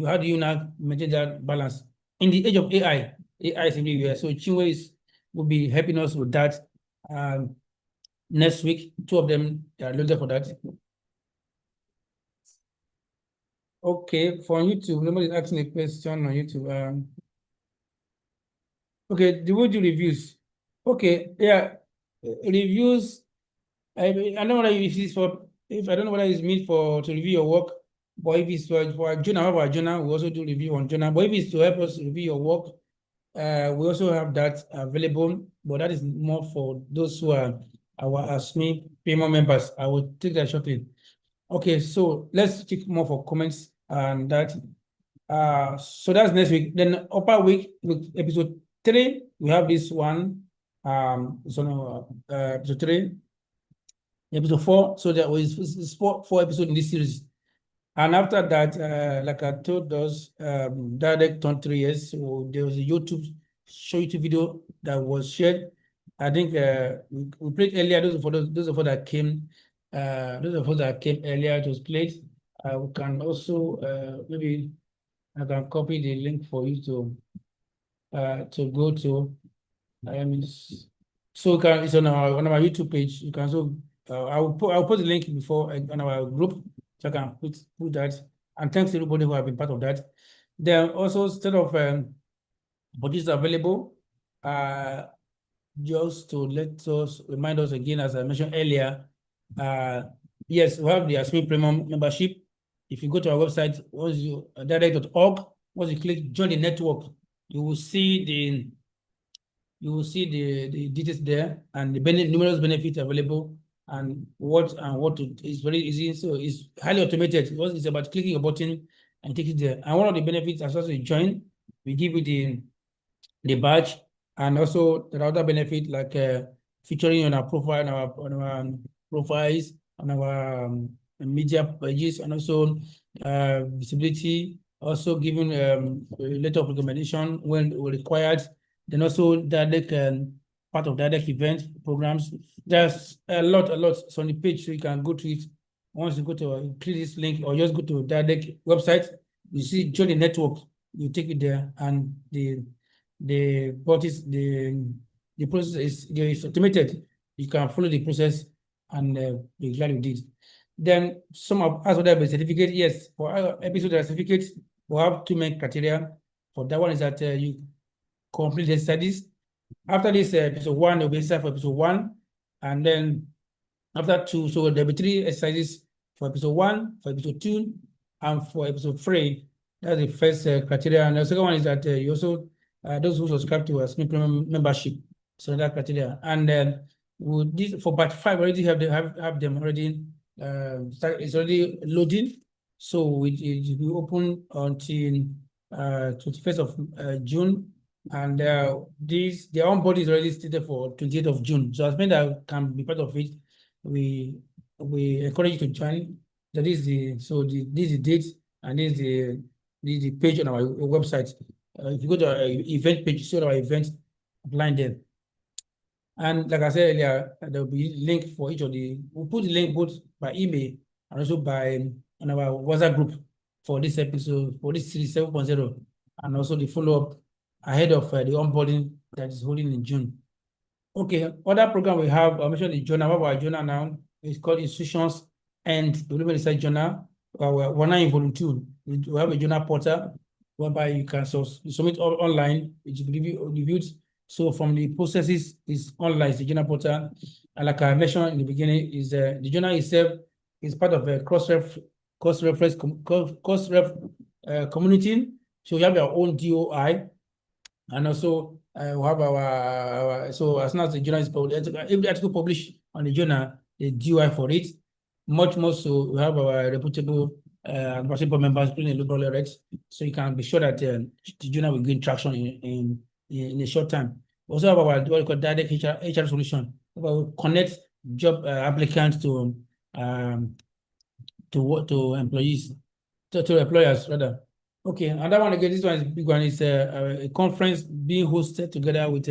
how do you now maintain that balance? In the age of AI is everywhere. So Chinwe will be helping us with that next week. 2 of them are loaded for that. Okay, for YouTube, nobody's asking a question on YouTube. Okay, do we do reviews? Okay, yeah, reviews. I don't know whether I don't know whether it's meant to review your work, but if it's for a journal, we also do review on journal. But if it's to help us review your work, we also have that available, but that is more for those who are our ASME payment members. I will take that shortly. Okay, so let's check more for comments and that. So that's next week. Then upper week, episode 3, we have this one. Episode 3. Episode 4, so there was 4 episodes in this series. And after that, like I told us, DIaDeRC turned 3 years. So there was a YouTube video that was shared. I think we played earlier. Those of us that came, earlier, it was played. We can also maybe I can copy the link for you to go to. So it's on our YouTube page. You can I'll put the link before on our group, so I can put that. And thanks to everybody who have been part of that. There are also instead of bodies available. Just to remind us again, as I mentioned earlier, yes, we have the ASME Premium membership. If you go to our website, DIaDeRC.org, once you click join the network, you will see the details there and the numerous benefits available and what it's very easy. So it's highly automated. It's about clicking a button and take it there. And one of the benefits, as well as you join, we give you the badge, and also there are other benefits like featuring on our profile, on our profiles, on our media pages, and also visibility, also giving a letter of recommendation when required. Then also that they can part of DIaDeRC event programs. There's a lot. It's on the page, so you can go to it. Once you go to click this link, or just go to DIaDeRC website, you see join the network. You take it there, and the process is automated. You can follow the process and be glad you did. Then some of us other certificate, yes, for our episode certificates, we have two main criteria. For that one is that you complete the studies. After this episode 1, you'll be set for episode 1, and then after 2, so there'll be 3 exercises for episode 1, for episode 2, and for episode 3. That's the first criteria. And the second one is that you also those who subscribe to a ASMN Premium membership. So that criteria. And with this for batch 5 already have them already. It's already loading. So it will be open until 21st of June. And the onboarding is already stated for 28th of June. So as many that can be part of it, we encourage you to join. That is this is the date, and this is the page on our website. If you go to our event page, you see our events outlined there. And like I said earlier, there will be a link for each of we'll put the link both by email and also on our WhatsApp group for this episode, for this series 7.0, and also the follow-up ahead of the onboarding that is holding in June. Okay, other program we have, I mentioned the journal. What about our journal now? It's called Institutions and Development Research Journal. We're now in volume 2. We have a journal portal whereby you can submit online, which will be reviewed. So from the processes is online, the journal portal. And like I mentioned in the beginning, is the journal itself is part of a cross-reference community. So you have your own DOI, and also we have our so as soon as the journal is published, every article published on the journal, the DOI for it. Much more so, we have our reputable advisory board members, including the liberal laureates, so you can be sure that the journal will gain traction in a short time. We also have our what we call DIaDeRC HR solution, where we connect job applicants to employees, to employers rather. Okay, another one again. This one is a big one. It's a conference being hosted together with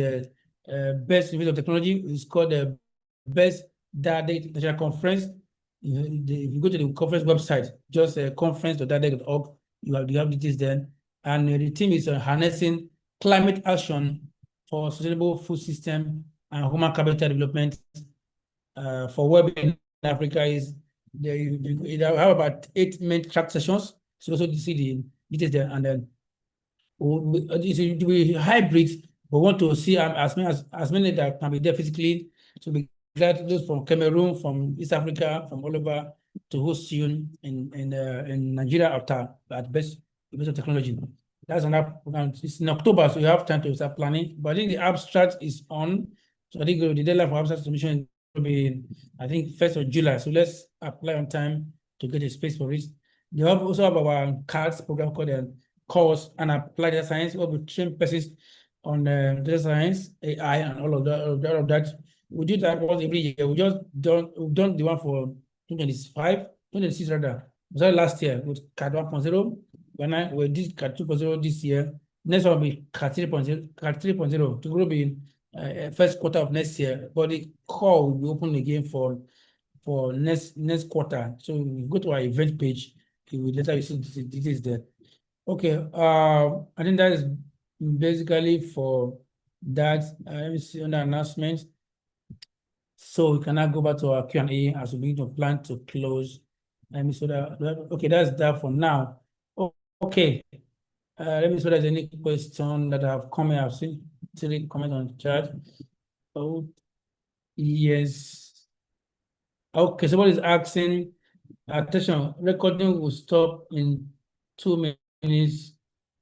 Best University of Technology. It's called the Best DIaDeRC National Conference. If you go to the conference website, just conference.diadeRC.org, you have details there. And the team is harnessing climate action for sustainable food system and human capital development for well-being in Africa. They have about 8 main track sessions. So also you see the details there, and then it will be hybrid. We want to see as many that can be there physically. So we glad those from Cameroon, from East Africa, from all over to host you in Nigeria at Best University of Technology. That's another program. It's in October, so you have time to start planning. But I think the abstract is on. So I think the deadline for abstract submission will be, I think, 1st of July. So let's apply on time to get a space for it. You also have our CARDS program called Course and Applied Data Science, where we train persons on data science, AI, and all of that. We do that once every year. We've done the one for 2026 rather. So last year with CAD 1.0. When we did CAD 2.0 this year, next one will be CAD 3.0. To will be first quarter of next year. But the call will be open again for next quarter. So you go to our event page. You will later see the details there. Okay. I think that is basically for that. Let me see on the announcement. So we can now go back to our Q&A as we begin to plan to close. Let me see that. Okay, that's that for now. Okay. Let me see if there's any question that have come in. I've seen 3 comments on the chat. Oh, yes. Okay, somebody is asking, attention, recording will stop in 2 minutes.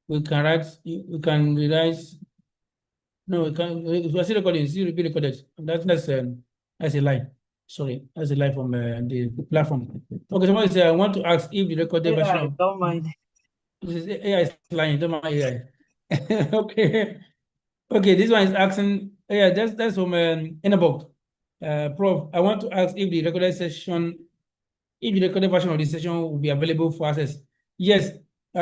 We can revise. No, we can. We're still recording. It's still be recorded. That's a lie. Sorry, that's a lie from the platform. Okay, somebody said, I want to ask if the recorded version of. Don't mind. AI is lying. Don't mind AI. Okay. Okay, this one is asking. Yeah, that's from Enabog. Prof, I want to ask if the recorded version of the session will be available for access. Yes. It's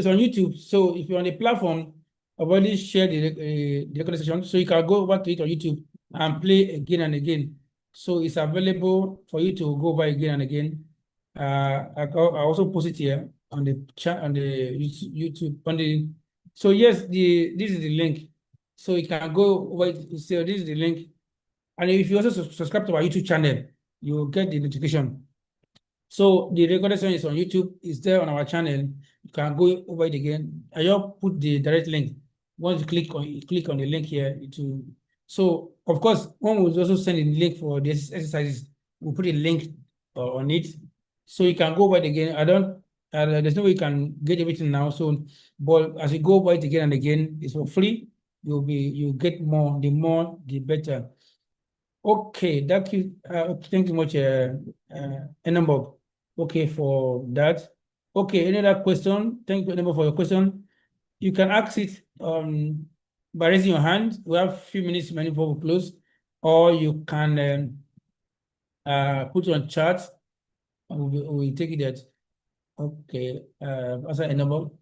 on YouTube. So if you're on the platform, I've already shared the recording session, so you can go over to it on YouTube and play again and again. So it's available for you to go over again and again. I also post it here on the chat on the YouTube on the. So yes, this is the link. So you can go over it. So this is the link, and if you also subscribe to our YouTube channel, you will get the notification. So the recorded session is on YouTube. It's there on our channel. You can go over it again. I just put the direct link. Once you click on the link here, so of course, one will also send a link for the exercises. We'll put a link on it, so you can go over it again. There's no way you can get everything now. So, but as you go over it again and again, it's for free. You get more. The more, the better. Okay, thank you much, Enambog. Okay, for that. Okay, any other question? Thank you, Enambog, for your question. You can ask it by raising your hand. We have a few minutes before we close, or you can put it on chat, and we'll take it that. Okay, answer Enambog.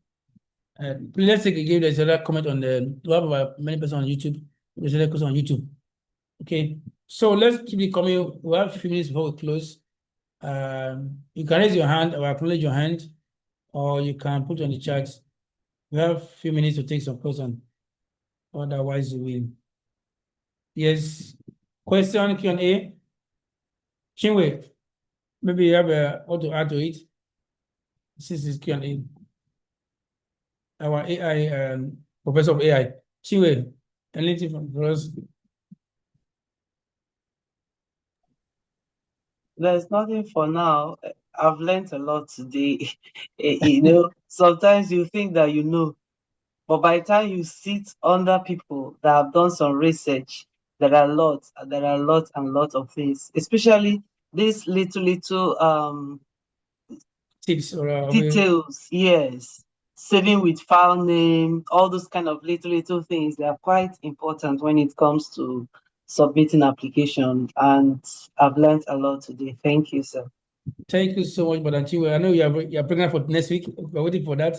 Let's take again. There's another comment on we have about many people on YouTube. There's another question on YouTube. Okay, so let's keep it coming. We have a few minutes before we close. You can raise your hand or acknowledge your hand, or you can put on the chat. We have a few minutes to take some questions. Otherwise, we will. Yes. Question Q&A. Chinwe, maybe you have what to add to it. This is Q&A. Our AI professor of AI. Chinwe, anything for us? There's nothing for now. I've learned a lot today. You know, sometimes you think that you know, but by the time you sit under people that have done some research, there are lots and lots of things, especially these little Tips or details. Yes, saving with file name, all those kind of little things. They are quite important when it comes to submitting application, and I've learned a lot today. Thank you, sir. Thank you so much, Madam Chiwe. I know you're pregnant for next week. We're waiting for that.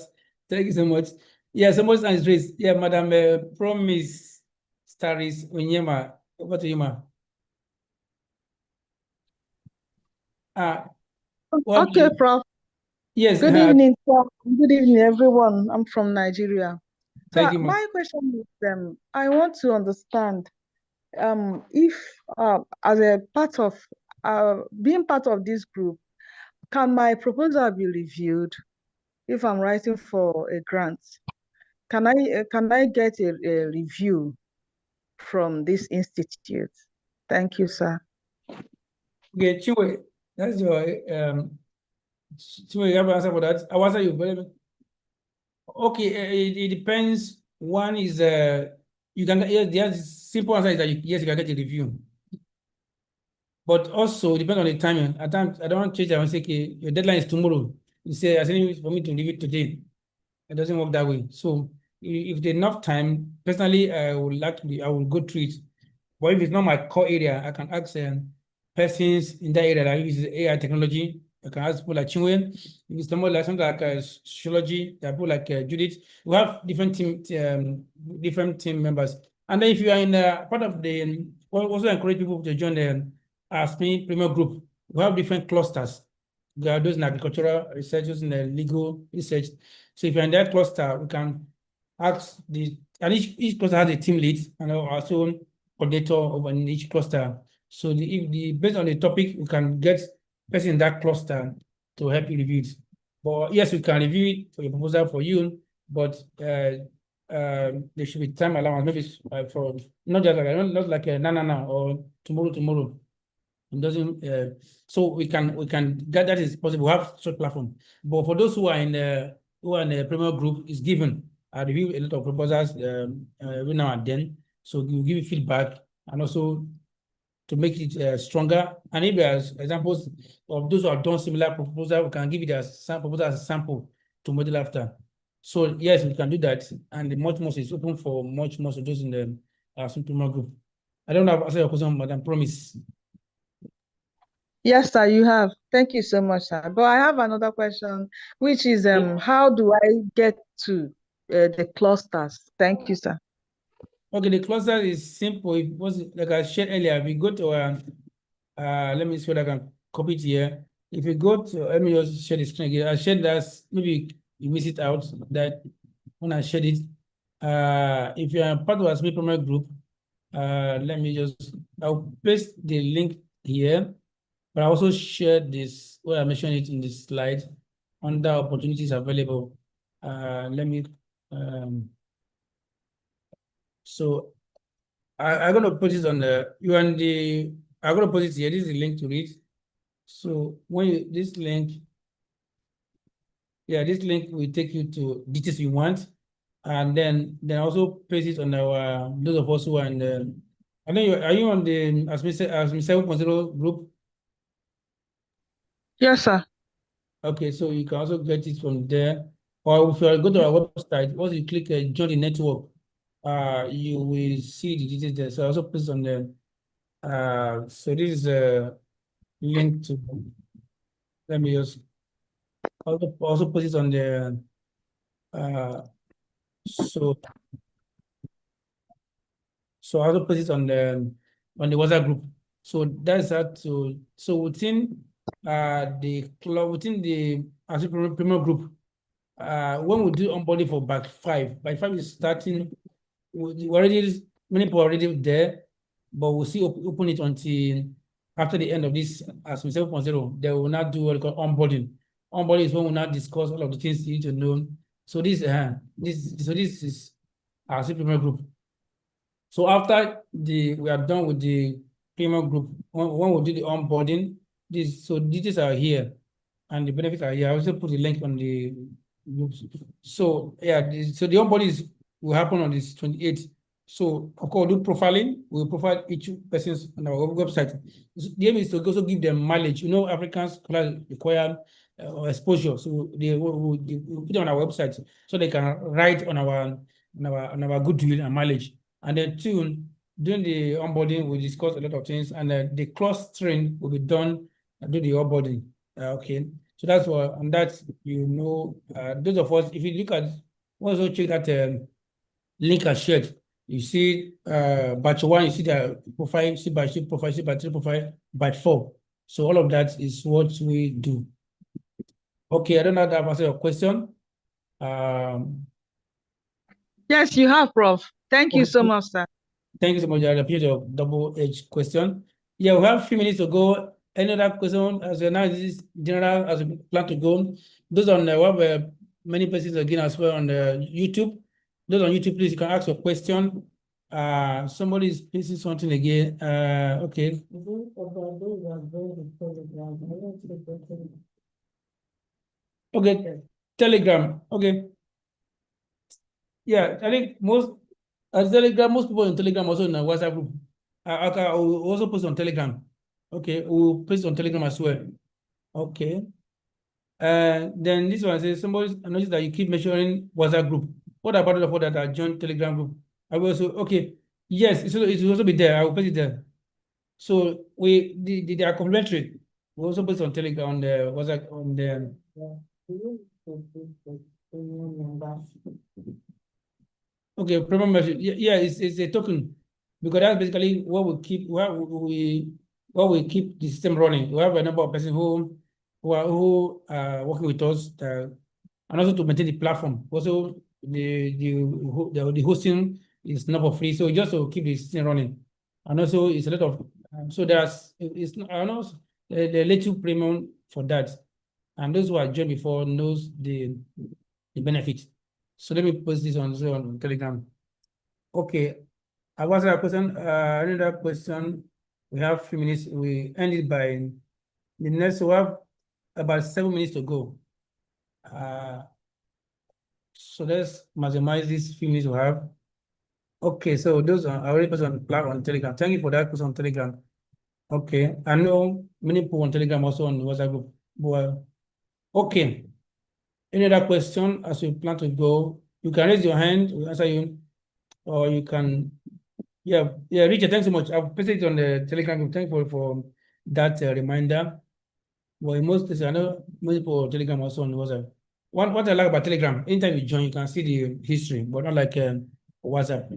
Thank you so much. Yeah, so much nice raised. Yeah, Madam Promise Staris Onyema. Over to you, ma. Okay, Prof. Yes. Good evening, Prof. Good evening, everyone. I'm from Nigeria. Thank you, ma. My question is, I want to understand if as a part of being part of this group, can my proposal be reviewed if I'm writing for a grant? Can I get a review from this institute? Thank you, sir. Okay, Chiwe, that's your Chiwe, you have an answer for that. I'll answer you. Okay, it depends. One is you can the simple answer is that yes, you can get a review. But also, it depends on the timing. At times, I don't want to change. I want to say, okay, your deadline is tomorrow. You say, I say for me to leave it today. It doesn't work that way. So, if there's enough time, personally, I will go through it. But if it's not my core area, I can ask persons in that area that use AI technology. I can ask people like Chinwe. If it's something like sociology, there are people like Judith. We have different team members. And then if you are in part of the, also encourage people to join the ASMN Premier Group. We have different clusters. There are those in agricultural research, those in the legal research. So if you're in that cluster, we can ask and each cluster has a team lead and also coordinator over in each cluster. So based on the topic, we can get person in that cluster to help you review it. But yes, we can review it for your proposal for you, but there should be time allowance, maybe for not like a no or tomorrow. It doesn't so we can that is possible. We have such platform. But for those who are in the premier group, is given. I review a lot of proposals every now and then. So we'll give you feedback and also to make it stronger. And if there's examples of those who have done similar proposal, we can give it as proposal as a sample to model after. So yes, we can do that. And the much more is open for much more of those in the Premier group. I don't know if I answered your question, Madam Promise. Yes, sir, you have. Thank you so much, sir. But I have another question, which is how do I get to the clusters. Thank you, sir. Okay, the cluster is simple. It was like I shared earlier. We go to let me see what I can copy it here. If you go to, let me just share the screen again. I shared that, maybe you miss it out that when I shared it. If you are part of a SME primary group, let me just, I'll paste the link here, but I also shared this, where I mentioned it in this slide, under opportunities available. Let me, so I'm gonna put it on the, I'm gonna put it here. This is the link to read. So when you, this link will take you to details you want, and then also paste it on our, those of us who are in the, I know are you on the ASMN 7.0 group? Yes, sir. Okay, so you can also get it from there, or if you go to our website, once you click join the network, you will see the details there. So I also put it on the, so this is a link to, let me just also put it on the, so I also put it on the WhatsApp group. So that's that. So within within the ASMN Premier group, when we do onboarding for batch 5 is starting. We already, many people are already there, but we'll see open it until after the end of this ASMN 7.0. They will not do what we call onboarding. Onboarding is when we not discuss all of the things you need to know. So this is our Premier group. So after we are done with the premium group, when we do the onboarding, so details are here and the benefits are here. I also put the link on the groups. So yeah, so the onboarding will happen on this 28th. So of course, do profiling. We'll profile each person on our website. The aim is to also give them mileage. You know, Africans require exposure, so we put it on our website so they can write on our goodwill and mileage. And then two, during the onboarding, we discuss a lot of things, and the clustering will be done during the onboarding. Okay, so that's what, and that's, those of us, if you look at, also check that link I shared. You see, batch 1, you see the profile, you see batch 2 profile, you see batch 3 profile, batch 4. So all of that is what we do. Okay, I don't know if I've answered your question. Yes, you have, Prof. Thank you Okay. so much, sir. Thank you so much. I appreciate your double-edged question. Yeah, we have a few minutes to go. Any other question? As now, this is general, as we plan to go. Those on the web, many persons again as well on the YouTube. Those on YouTube, please, you can ask your question. Somebody is placing something again. Okay. Okay, Telegram. Okay. Yeah, I think most people in Telegram also in a WhatsApp group. I will also post on Telegram. Okay, we'll post on Telegram as well. Okay. Then this one says, somebody, I noticed that you keep mentioning WhatsApp group. What about the people that are joined Telegram group? I will also, okay. Yes, it will also be there. I will put it there. So they are complementary. We also put it on Telegram, on the WhatsApp, on the. Okay, premium membership. Yeah, it's a token, because that's basically what we keep, what we keep the system running. We have a number of persons who are working with us, and also to maintain the platform. Also, the hosting is not for free, so just to keep the system running. And also, it's a lot of so it's not, I know the little premium for that, and those who are joined before knows the benefit. So let me post this on Telegram. Okay, I was a question. Another question. We have a few minutes. We end it by the next. We have about 7 minutes to go. So let's maximize these few minutes we have. Okay, so those are already posted on Telegram. Thank you for that person on Telegram. Okay, I know many people on Telegram also on the WhatsApp group. Well, okay. Any other question as we plan to go? You can raise your hand, we'll answer you, or you can, Richard, thanks so much. I've posted it on the Telegram group. Thank you for that reminder. Well, in most cases, I know most people on Telegram also on WhatsApp. what I like about Telegram, anytime you join, you can see the history, but not like WhatsApp.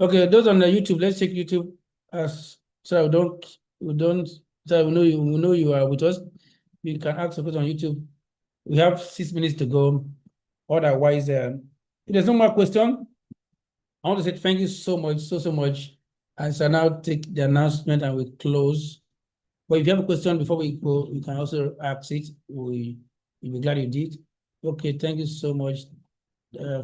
Okay, those on the YouTube, let's check YouTube as so we don't so we know you are with us. You can ask a question on YouTube. We have 6 minutes to go. Otherwise, if there's no more question, I want to say thank you so much, so much. And so now take the announcement and we close. But if you have a question before we go, you can also ask it. We'll be glad you did. Okay, thank you so much.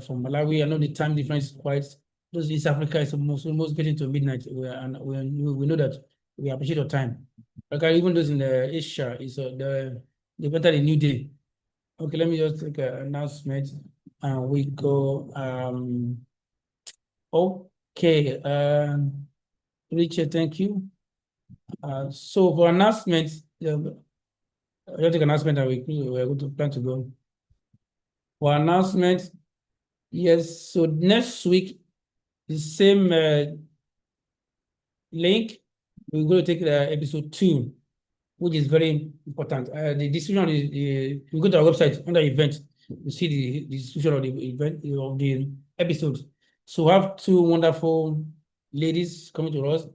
From Malawi, I know the time difference is quite. Those East Africa is almost getting to midnight. We know that we appreciate your time. Okay, even those in the Asia is the better the new day. Okay, let me just take an announcement and we go. Okay, Richard, thank you. So for announcements, I'll take announcement and we're going to plan to go. For announcements, yes, so next week, the same link, we're going to take episode 2, which is very important. The description is, you go to our website under event, you see the description of the event, of the episode. So we have 2 wonderful ladies coming to us,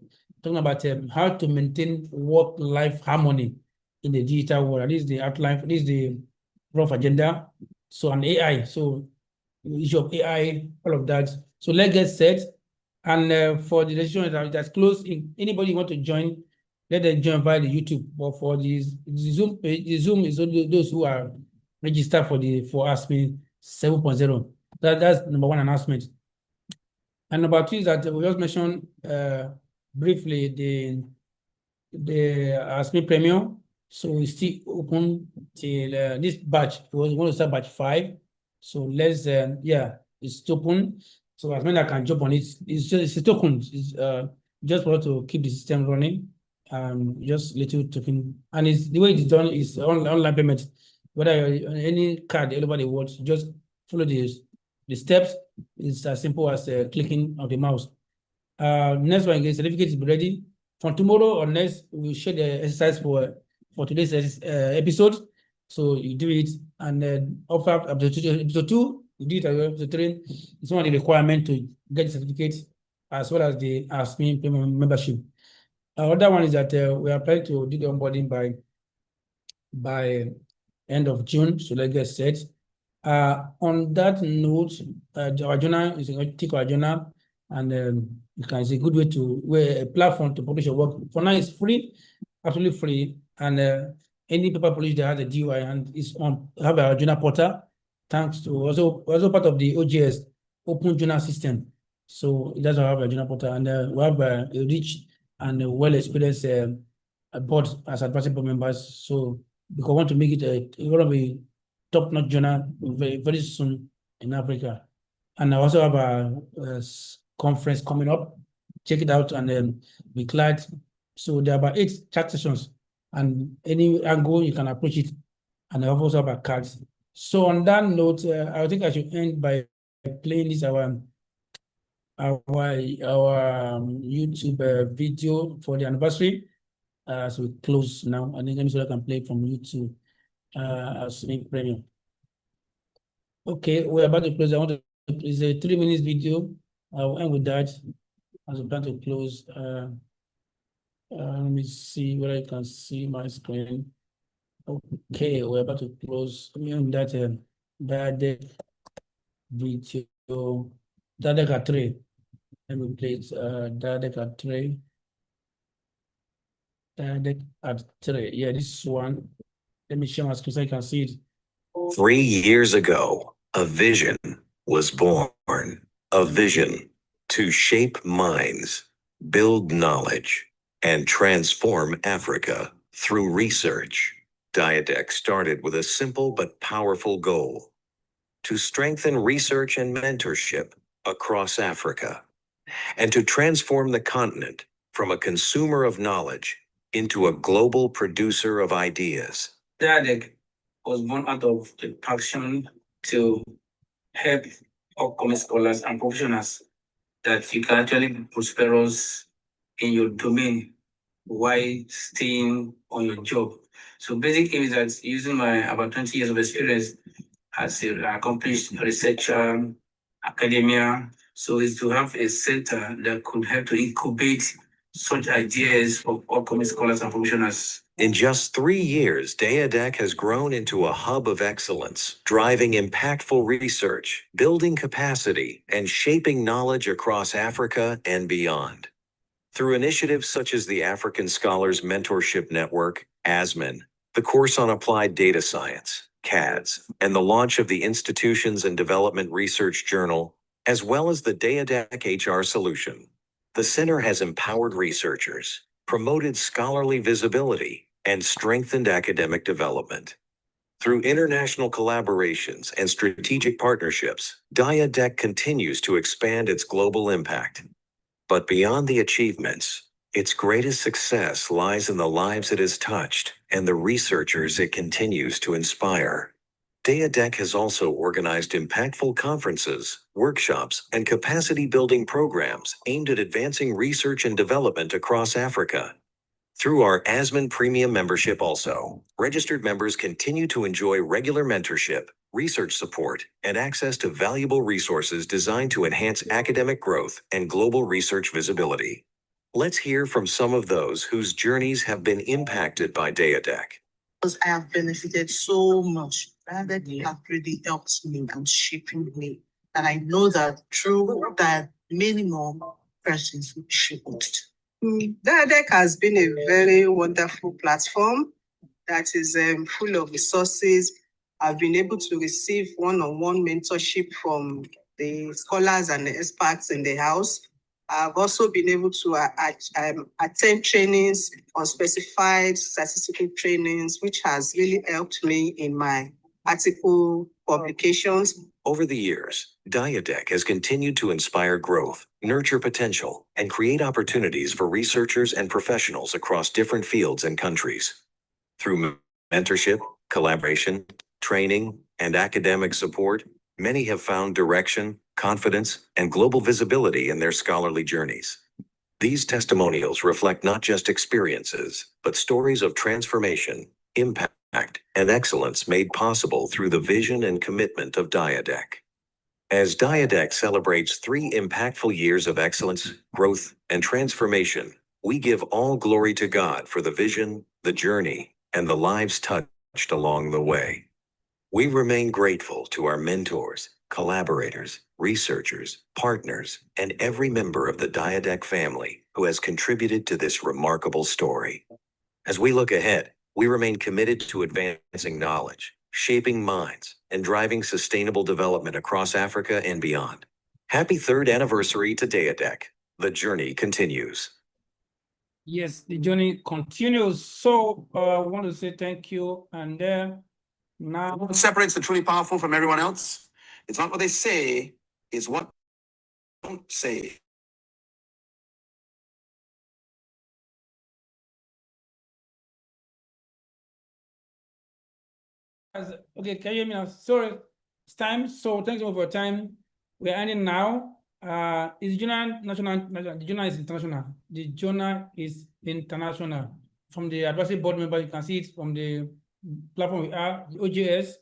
talking about how to maintain work-life harmony in the digital world. This is the outline, this is the rough agenda. So an AI, so issue of AI, all of that. So let's get set. And for the registration that's closed, if anybody want to join, let them join via the YouTube. But for the Zoom page, the Zoom is only those who are registered for ASMN 7.0. That's number 1 announcement. And number 2 is that we just mentioned briefly the ASMN Premium. So we still open till this batch. We want to start batch 5. So let's it's open. So as many that can jump on it, it's a token. It's just for us to keep the system running. Just little token, and it's the way it's done is online payment. Whether any card everybody wants, just follow the steps. It's as simple as clicking of the mouse. Next one again, certificate is ready. For tomorrow or next, we'll share the exercise for today's episode. So you do it, and then after episode 2, you do it as well. Episode 3, it's one of the requirements to get the certificate as well as the ASMN Premium membership. Other one is that we are planning to do the onboarding by end of June. So let's get set. On that note, our journal is going to take our journal, and it's a good way a platform to publish your work. For now, it's free, absolutely free, and any paper published that has a DOI and is have our journal portal, thanks to also part of the OJS Open Journal System. So it does have a journal portal, and we have a rich and well-experienced board as advisory board members. So because we want to make it one of the top-notch journal very, very soon in Africa. And I also have a conference coming up. Check it out and be glad. So there are about 8 chat sessions, and any angle you can approach it. And I also have a cards. So on that note, I think I should end by playing this our YouTube video for the anniversary. So we close now, and then let me see if I can play from YouTube as Premium. Okay, we're about to close. It's a 3 minutes video. I'll end with that as we plan to close. Let me see whether I can see my screen. Okay, we're about to close. Let me end that DIaDeRC video. DIaDeRC at 3. Let me play it. DIaDeRC at 3. DIaDeRC at 3. Yeah, this one. Let me share my screen so you can see it. 3 years ago, a vision was born. A vision to shape minds, build knowledge, and transform Africa through research. DIaDeRC started with a simple but powerful goal: to strengthen research and mentorship across Africa, and to transform the continent from a consumer of knowledge into a global producer of ideas. DIaDeRC was born out of the passion to help upcoming scholars and professionals that you can actually be prosperous in your domain while staying on your job. So basic aim is that using my about 20 years of experience, as an accomplished researcher, academia. So it's to have a center that could help to incubate such ideas of upcoming scholars and professionals. In just 3 years, DIaDeRC has grown into a hub of excellence, driving impactful research, building capacity, and shaping knowledge across Africa and beyond. Through initiatives such as the African Scholars Mentorship Network, ASMN, the Course on Applied Data Science, CADS, and the launch of the Institutions and Development Research Journal, as well as the DIaDeRC HR solution, the center has empowered researchers, promoted scholarly visibility, and strengthened academic development. Through international collaborations and strategic partnerships, DIaDeRC continues to expand its global impact. But beyond the achievements, its greatest success lies in the lives it has touched and the researchers it continues to inspire. DIaDeRC has also organized impactful conferences, workshops, and capacity-building programs aimed at advancing research and development across Africa. Through our ASMN Premium membership also, registered members continue to enjoy regular mentorship, research support, and access to valuable resources designed to enhance academic growth and global research visibility. Let's hear from some of those whose journeys have been impacted by DIaDeRC. Because I have benefited so much. That have really helped me and shaping me. And I know that through that many more persons will be shaped. DIaDeRC has been a very wonderful platform that is full of resources. I've been able to receive one-on-one mentorship from the scholars and the experts in the house. I've also been able to attend trainings on specified statistical trainings, which has really helped me in my article publications. Over the years, DIaDeRC has continued to inspire growth, nurture potential, and create opportunities for researchers and professionals across different fields and countries. Through mentorship, collaboration, training, and academic support, many have found direction, confidence, and global visibility in their scholarly journeys. These testimonials reflect not just experiences, but stories of transformation, impact, and excellence made possible through the vision and commitment of DIaDeRC. As DIaDeRC celebrates 3 impactful years of excellence, growth, and transformation, we give all glory to God for the vision, the journey, and the lives touched along the way. We remain grateful to our mentors, collaborators, researchers, partners, and every member of the DIaDeRC family who has contributed to this remarkable story. As we look ahead, we remain committed to advancing knowledge, shaping minds, and driving sustainable development across Africa and beyond. Happy 3rd anniversary to DIaDeRC. The journey continues. Yes, the journey continues. So I want to say thank you. And now, what separates the truly powerful from everyone else? It's not what they say, it's what they don't say. Okay, can you hear me now? Sorry, it's time. So thanks for your time. We're ending now. Is journal national? The journal is international. The journal is international. From the advisory board member, you can see it from the platform we are, the OJS,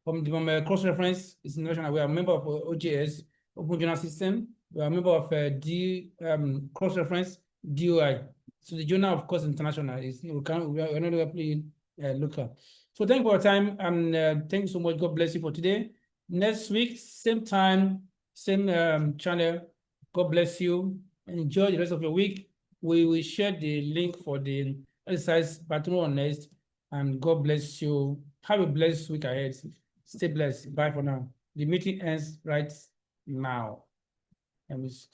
from the cross-reference is international. We are a member of OJS, Open Journal System. We are a member of cross-reference DOI. So the journal, of course, international is we are not really local. So thank you for your time, and thank you so much. God bless you for today. Next week, same time, same channel. God bless you. Enjoy the rest of your week. We will share the link for the exercise pattern on next, and God bless you. Have a blessed week ahead. Stay blessed. Bye for now. The meeting ends right now. And we